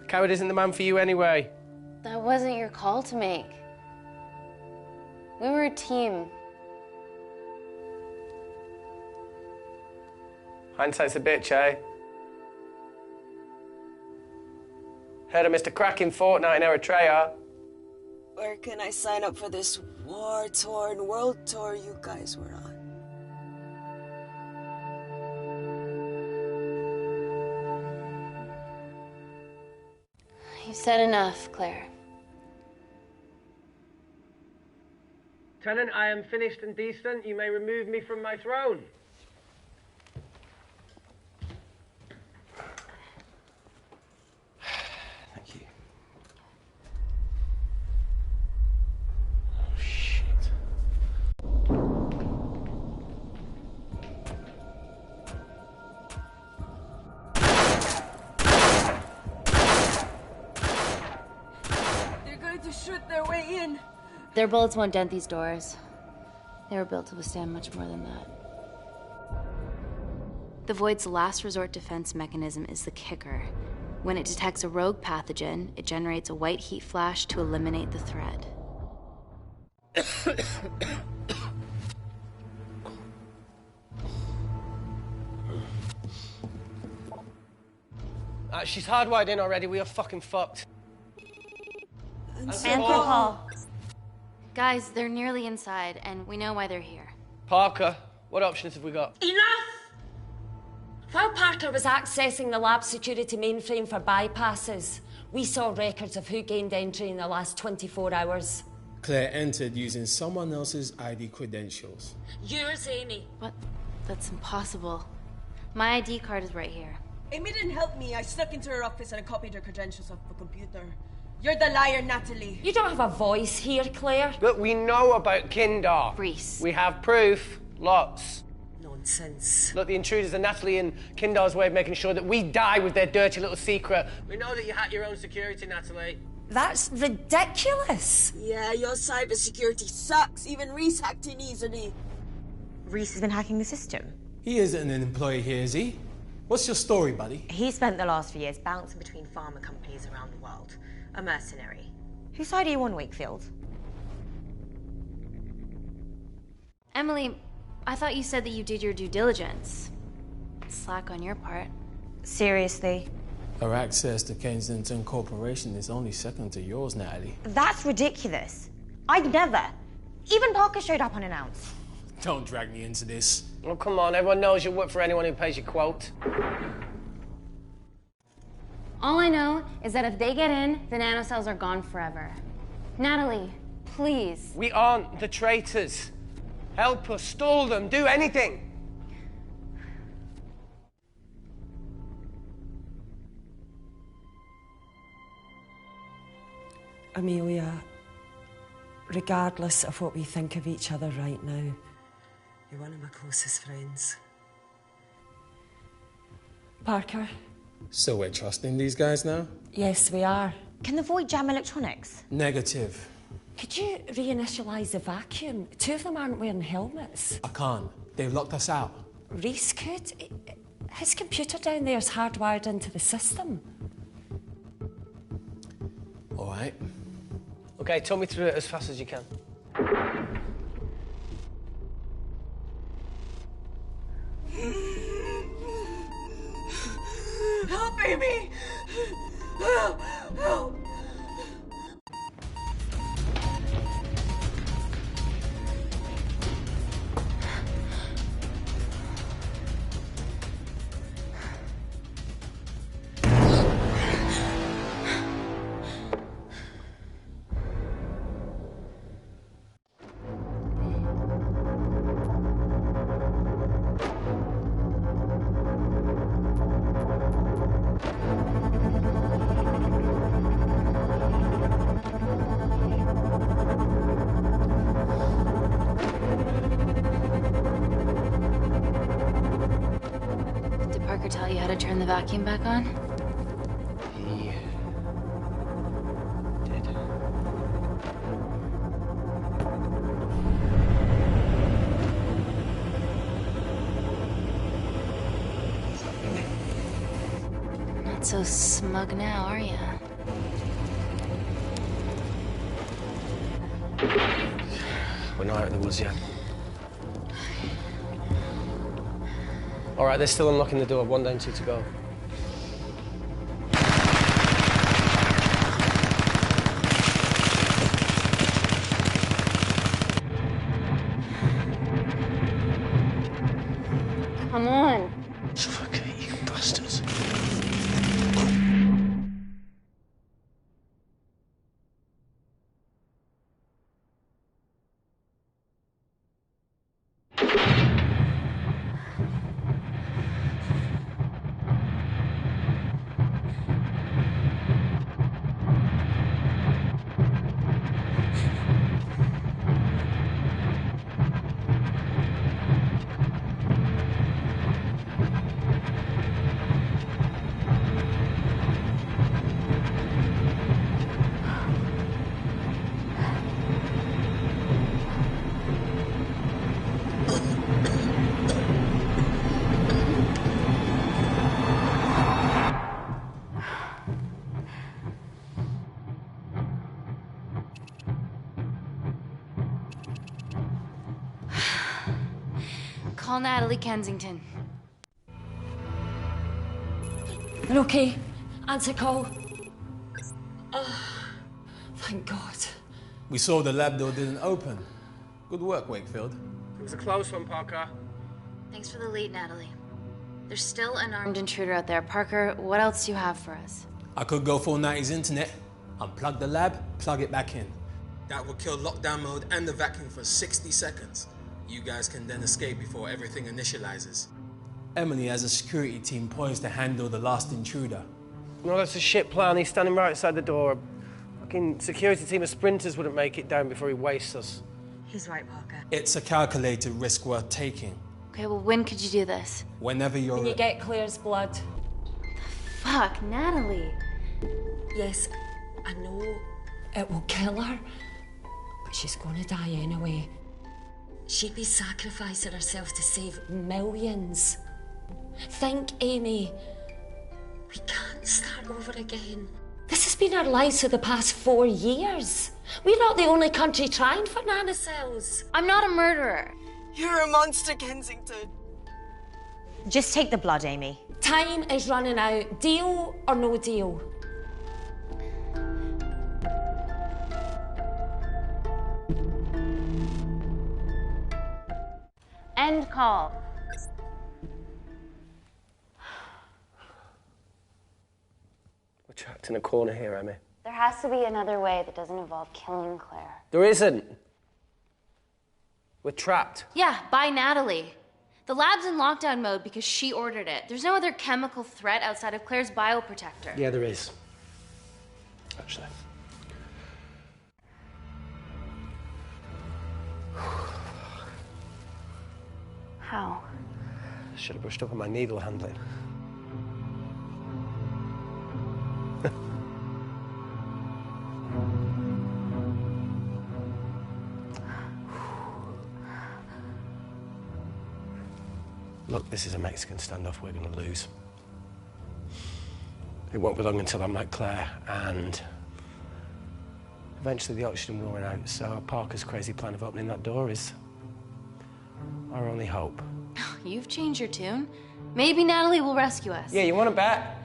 Coward isn't the man for you anyway. That wasn't your call to make. We were a team. Hindsight's a bitch, eh? Heard of Mr. Cracking Fortnite in Eritrea. Where can I sign up for this war-torn world tour you guys were on? You've said enough, Claire. Tenant, I am finished and decent. You may remove me from my throne. Thank you. Oh, shit. They're going to shoot their way in. Their bullets won't dent these doors. They were built to withstand much more than that. The Void's last resort defense mechanism is the kicker. When it detects a rogue pathogen, it generates a white heat flash to eliminate the threat. She's hardwired in already. We are fucking fucked. And Paul. Guys, they're nearly inside, and we know why they're here. Parker, what options have we got? Enough! While Parker was accessing the lab security mainframe for bypasses, we saw records of who gained entry in the last 24 hours. Claire entered using someone else's ID credentials. Yours, Amy. What? That's impossible. My ID card is right here. Amy didn't help me. I snuck into her office and I copied her credentials off the computer. You're the liar, Natalie. You don't have a voice here, Claire. Look, we know about Kindar. Reese. We have proof. Lots. Nonsense. Look, the intruders are Natalie and Kindar's way of making sure that we die with their dirty little secret. We know that you hack your own security, Natalie. That's ridiculous. Yeah, your cybersecurity sucks. Even Reese hacked in easily. Reese has been hacking the system. He isn't an employee here, is he? What's your story, buddy? He spent the last few years bouncing between pharma companies around the world. A mercenary. Whose side are you on, Wakefield? Emily, I thought you said that you did your due diligence. Slack on your part. Seriously? Her access to Kensington Corporation is only second to yours, Natalie. That's ridiculous. I'd never. Even Parker showed up unannounced. Don't drag me into this. Oh, come on. Everyone knows you work for anyone who pays your quote. All I know is that if they get in, the nanocells are gone forever. Natalie, please. We aren't the traitors. Help us, stall them, do anything. Amelia, regardless of what we think of each other right now, you're one of my closest friends. Parker? So we're trusting these guys now? Yes, we are. Can the void jam electronics? Negative. Could you reinitialize the vacuum? Two of them aren't wearing helmets. I can't. They've locked us out. Reese could. His computer down there is hardwired into the system. All right. Okay, talk me through it as fast as you can. Help, baby! Help! Help! Did Parker tell you how to turn the vacuum back on? He did. Not so smug now, are you? We're not out of the woods yet. All right, they're still unlocking the door. 1 down, 2 to go. Come on. Suffocate, you bastards. Call Natalie Kensington. You're okay. Answer call. Oh, thank God. We saw the lab door didn't open. Good work, Wakefield. It was a close one, Parker. Thanks for the lead, Natalie. There's still an armed intruder out there. Parker, what else do you have for us? I could go full 90s internet, unplug the lab, plug it back in. That would kill lockdown mode and the vacuum for 60 seconds. You guys can then escape before everything initializes. Emily has a security team poised to handle the last intruder. No, that's a shit plan. He's standing right outside the door. Fucking security team of sprinters wouldn't make it down before he wastes us. He's right, Parker. It's a calculated risk worth taking. Okay, well, when could you do this? Whenever you're... When you get Claire's blood. Fuck, Natalie. Yes, I know it will kill her, but she's gonna die anyway. She'd be sacrificing herself to save millions. Think, Amy. We can't start over again. This has been our lives for the past 4 years. We're not the only country trying for nanocells. I'm not a murderer. You're a monster, Kensington. Just take the blood, Amy. Time is running out. Deal or no deal? End call. We're trapped in a corner here, Emmy. There has to be another way that doesn't involve killing Claire. There isn't. We're trapped. Yeah, by Natalie. The lab's in lockdown mode because she ordered it. There's no other chemical threat outside of Claire's bioprotector. Yeah, there is. Actually. How? Should have brushed up on my needle handling. Look, this is a Mexican standoff we're going to lose. It won't be long until I'm like Claire, and eventually the oxygen will run out, so Parker's crazy plan of opening that door is our only hope. You've changed your tune. Maybe Natalie will rescue us. Yeah, you want to bet?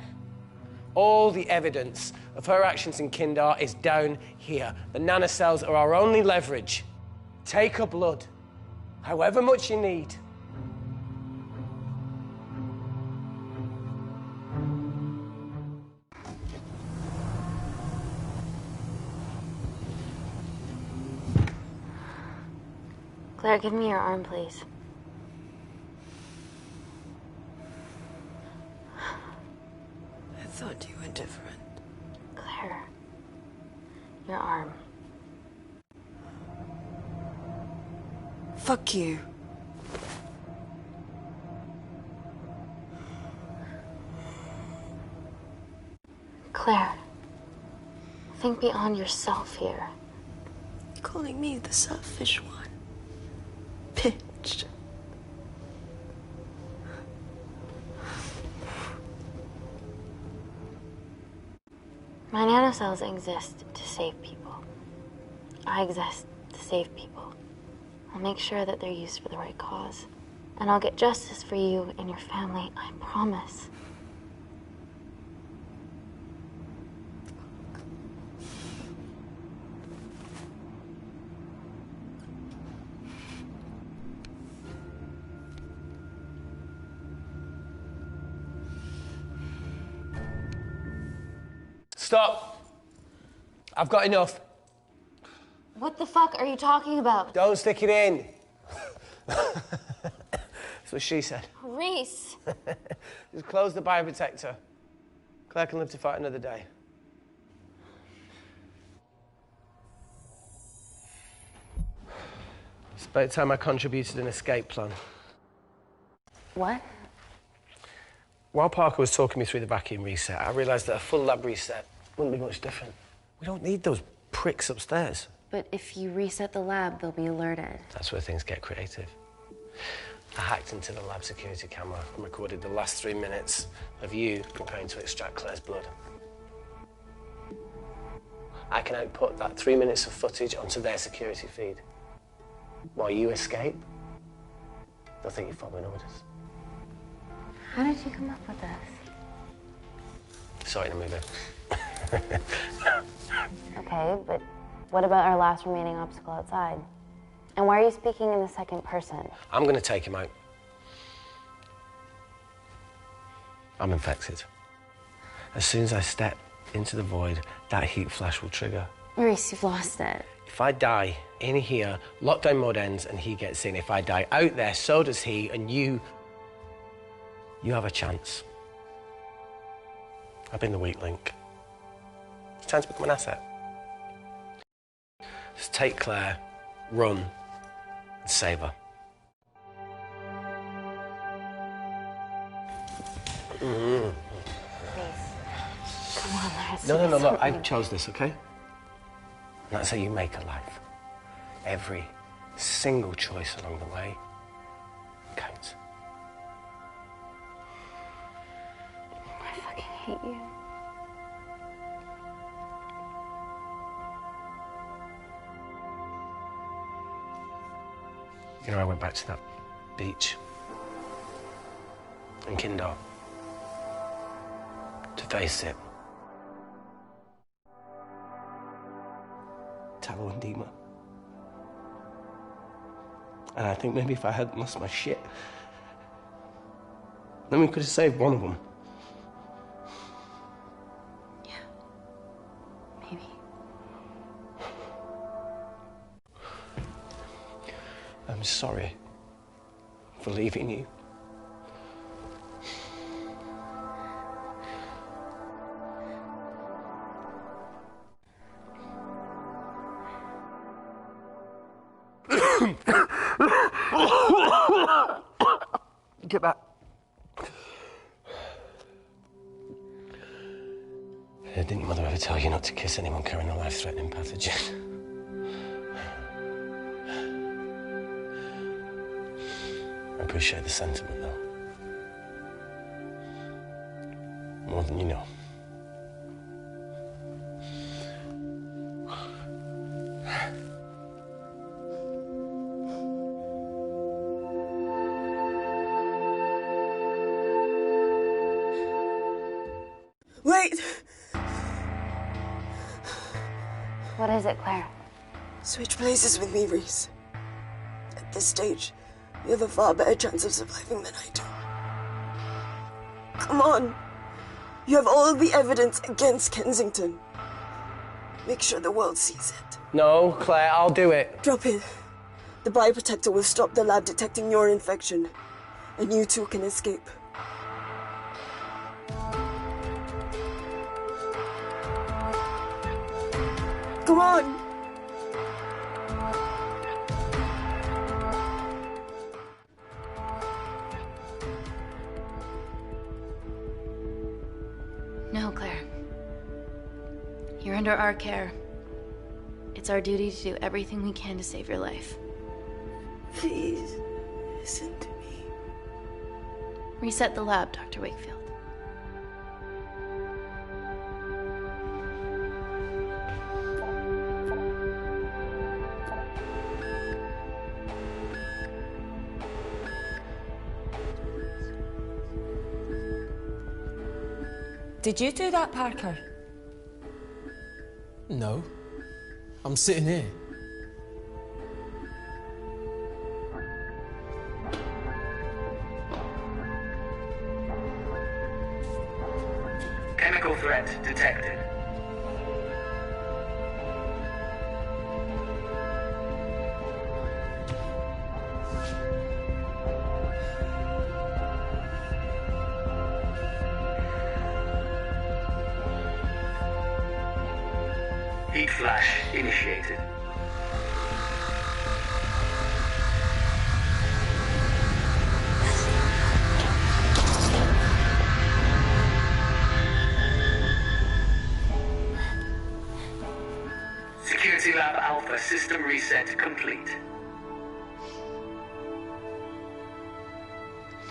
All the evidence of her actions in Kindar is down here. The nanocells are our only leverage. Take her blood, however much you need. Claire, give me your arm, please. I thought you were different. Claire, your arm. Fuck you. Claire, think beyond yourself here. Calling me the selfish one. Bitch. My nanocells exist to save people. I exist to save people. I'll make sure that they're used for the right cause. And I'll get justice for you and your family, I promise. Stop. I've got enough. What the fuck are you talking about? Don't stick it in. That's what she said. Reese. Just close the bioprotector. Claire can live to fight another day. It's about time I contributed an escape plan. What? While Parker was talking me through the vacuum reset, I realised that a full lab reset wouldn't be much different. We don't need those pricks upstairs. But if you reset the lab, they'll be alerted. That's where things get creative. I hacked into the lab security camera and recorded the last 3 minutes of you preparing to extract Claire's blood. I can output that 3 minutes of footage onto their security feed. While you escape, they'll think you're following orders. How did you come up with this? Saw it in a movie. Okay, but what about our last remaining obstacle outside? And why are you speaking in the second person? I'm going to take him out. I'm infected. As soon as I step into the void, that heat flash will trigger. Reese, you've lost it. If I die in here, lockdown mode ends and he gets in. If I die out there, so does he, and you have a chance. I've been the weak link. It's time to become an asset. Just take Claire, run, and save her. Please. Come on, let's No, do look, I something. chose this, okay? And that's how you make a life. Every single choice along the way counts. hate you. You know, I went back to that beach in Kindar to face it. Talo and Dima. And I think maybe if I hadn't lost my shit, then we could have saved one of them. Yeah. Maybe. I'm sorry for leaving you. Get back. Didn't your mother ever tell you not to kiss anyone carrying a life-threatening pathogen? I appreciate the sentiment, though. More than you know. Wait! What is it, Claire? Switch places with me, Reese. At this stage, you have a far better chance of surviving than I do. Come on. You have all the evidence against Kensington. Make sure the world sees it. No, Claire, I'll do it. Drop it. The bioprotector will stop the lab detecting your infection, and you two can escape. Come on! No, Claire. You're under our care. It's our duty to do everything we can to save your life. Please, listen to me. Reset the lab, Dr. Wakefield. Did you do that, Parker? No. I'm sitting here. Chemical threat detected. Heat flash initiated. Security Lab Alpha system reset complete.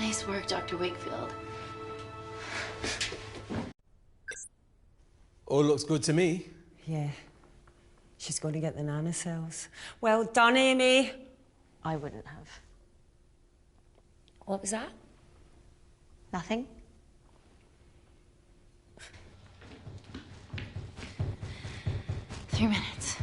Nice work, Dr. Wakefield. All looks good to me. Yeah. She's going to get the nanocells. Well done, Amy. I wouldn't have. What was that? Nothing? 3 minutes.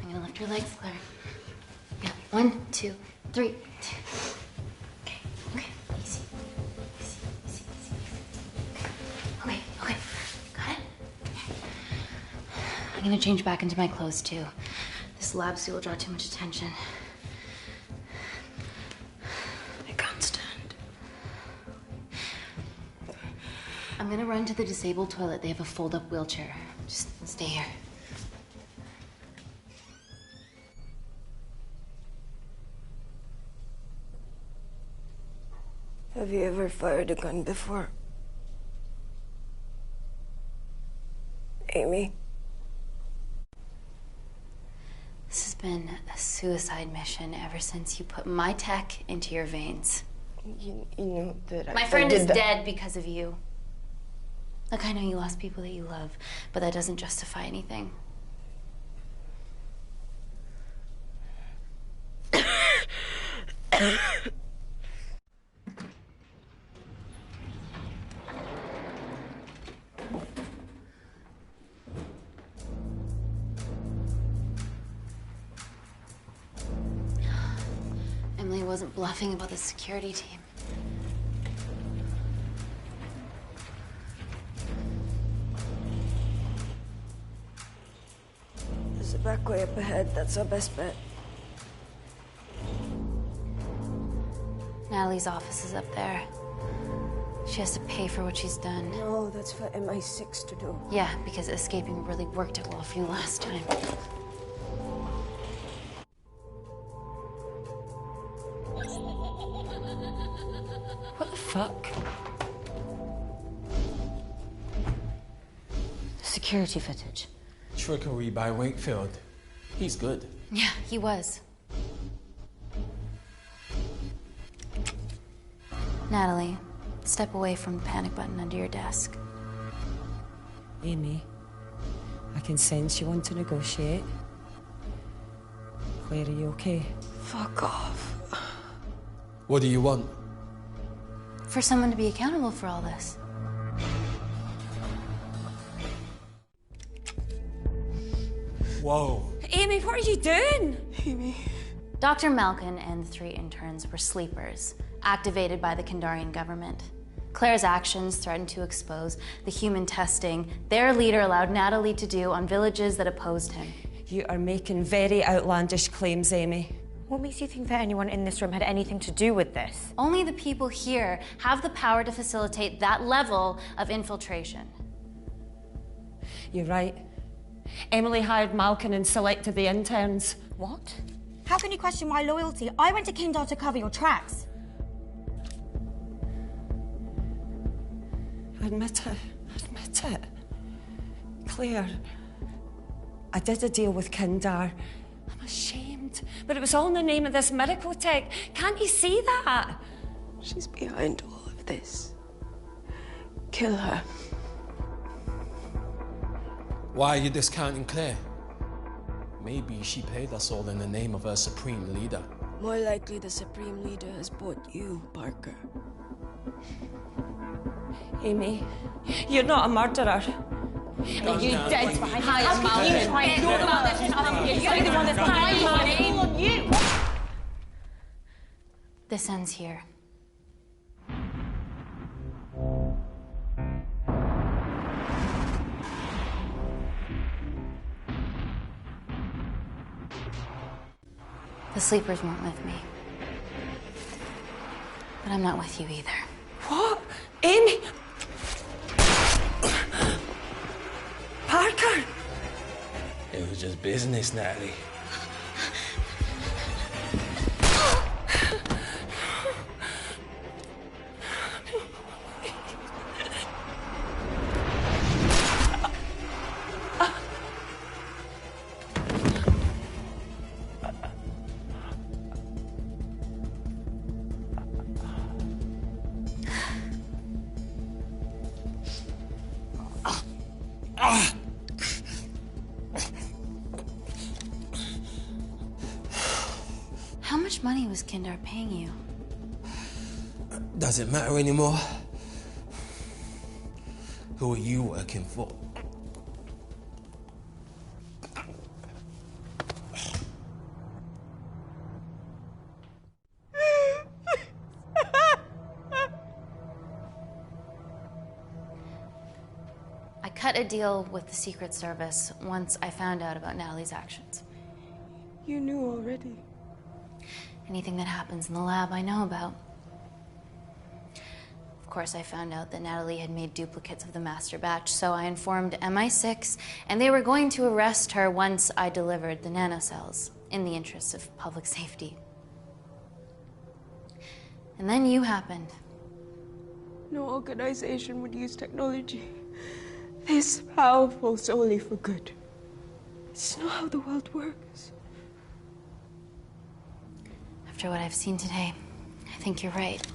I'm gonna lift your legs, Claire. Yeah, 1, 2, 3. Okay, okay, easy. Okay, got it? I'm gonna change back into my clothes too. This lab suit will draw too much attention. I can't stand. I'm gonna run to the disabled toilet. They have a fold-up wheelchair. Just stay here. Have you ever fired a gun before? Amy? This has been a suicide mission ever since you put my tech into your veins. You know that My friend is dead because of you. Look, I know you lost people that you love, but that doesn't justify anything. Emily wasn't bluffing about the security team. There's a back way up ahead. That's our best bet. Natalie's office is up there. She has to pay for what she's done. No, that's for MI6 to do. Yeah, because escaping really worked out well for you last time. What the fuck? Security footage. Trickery by Wakefield. He's good. Yeah, he was. Natalie, step away from the panic button under your desk. Amy, I can sense you want to negotiate. Claire, are you okay? Fuck off. What do you want? For someone to be accountable for all this. Whoa. Amy, what are you doing? Amy. Dr. Malkin and the 3 interns were sleepers, activated by the Kandarian government. Claire's actions threatened to expose the human testing their leader allowed Natalie to do on villages that opposed him. You are making very outlandish claims, Amy. What makes you think that anyone in this room had anything to do with this? Only the people here have the power to facilitate that level of infiltration. You're right. Emily hired Malkin and selected the interns. What? How can you question my loyalty? I went to Kindar to cover your tracks. Admit it. Admit it. Claire, I did a deal with Kindar. I'm ashamed, but it was all in the name of this miracle tech. Can't you see that? She's behind all of this. Kill her. Why are you discounting Claire? Maybe she paid us all in the name of her supreme leader. More likely the supreme leader has bought you, Parker. Amy, you're not a murderer. You dead hire Malkin. You try and know about this and you're the one that's behind money on you. This ends here. The sleepers weren't with me. But I'm not with you either. What? Amy? Parker? It was just business, Natalie. How much money was Kindar paying you? Does it matter anymore? Who are you working for? I cut a deal with the Secret Service once I found out about Natalie's actions. You knew already. Anything that happens in the lab, I know about. Of course, I found out that Natalie had made duplicates of the master batch, so I informed MI6, and they were going to arrest her once I delivered the nanocells, in the interest of public safety. And then you happened. No organization would use technology this powerful solely for good. It's not how the world works. After what I've seen today, I think you're right.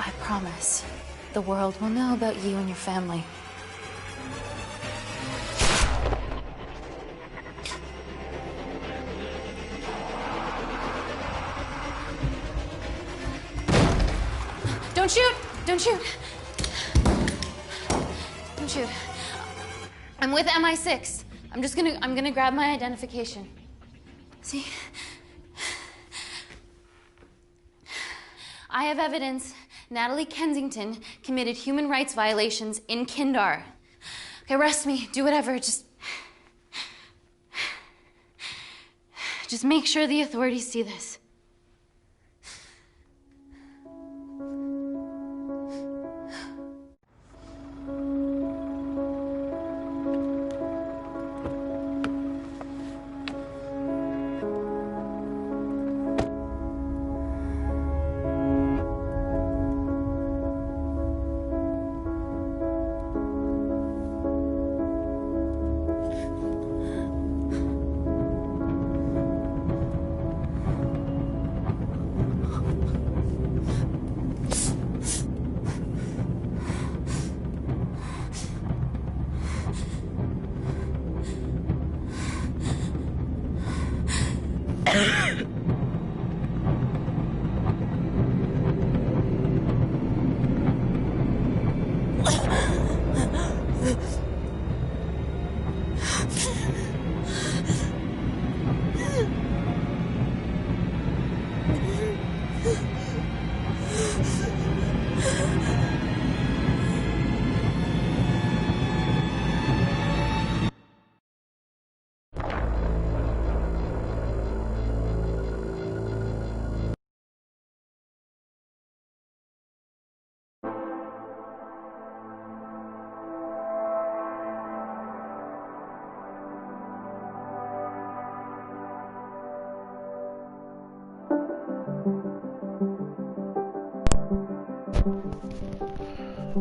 I promise, the world will know about you and your family. Don't shoot! Don't shoot! Don't shoot. I'm with MI6. I'm gonna grab my identification. See? I have evidence Natalie Kensington committed human rights violations in Kindar. Okay, arrest me, do whatever, just make sure the authorities see this.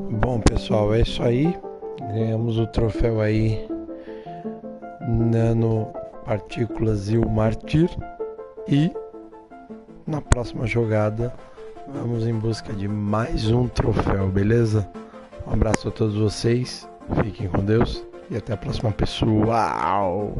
Bom, pessoal, é isso aí. Ganhamos o troféu aí, nanopartículas e o mártir. E na próxima jogada vamos em busca de mais um troféu, beleza? Um abraço a todos vocês, fiquem com Deus e até a próxima, pessoal!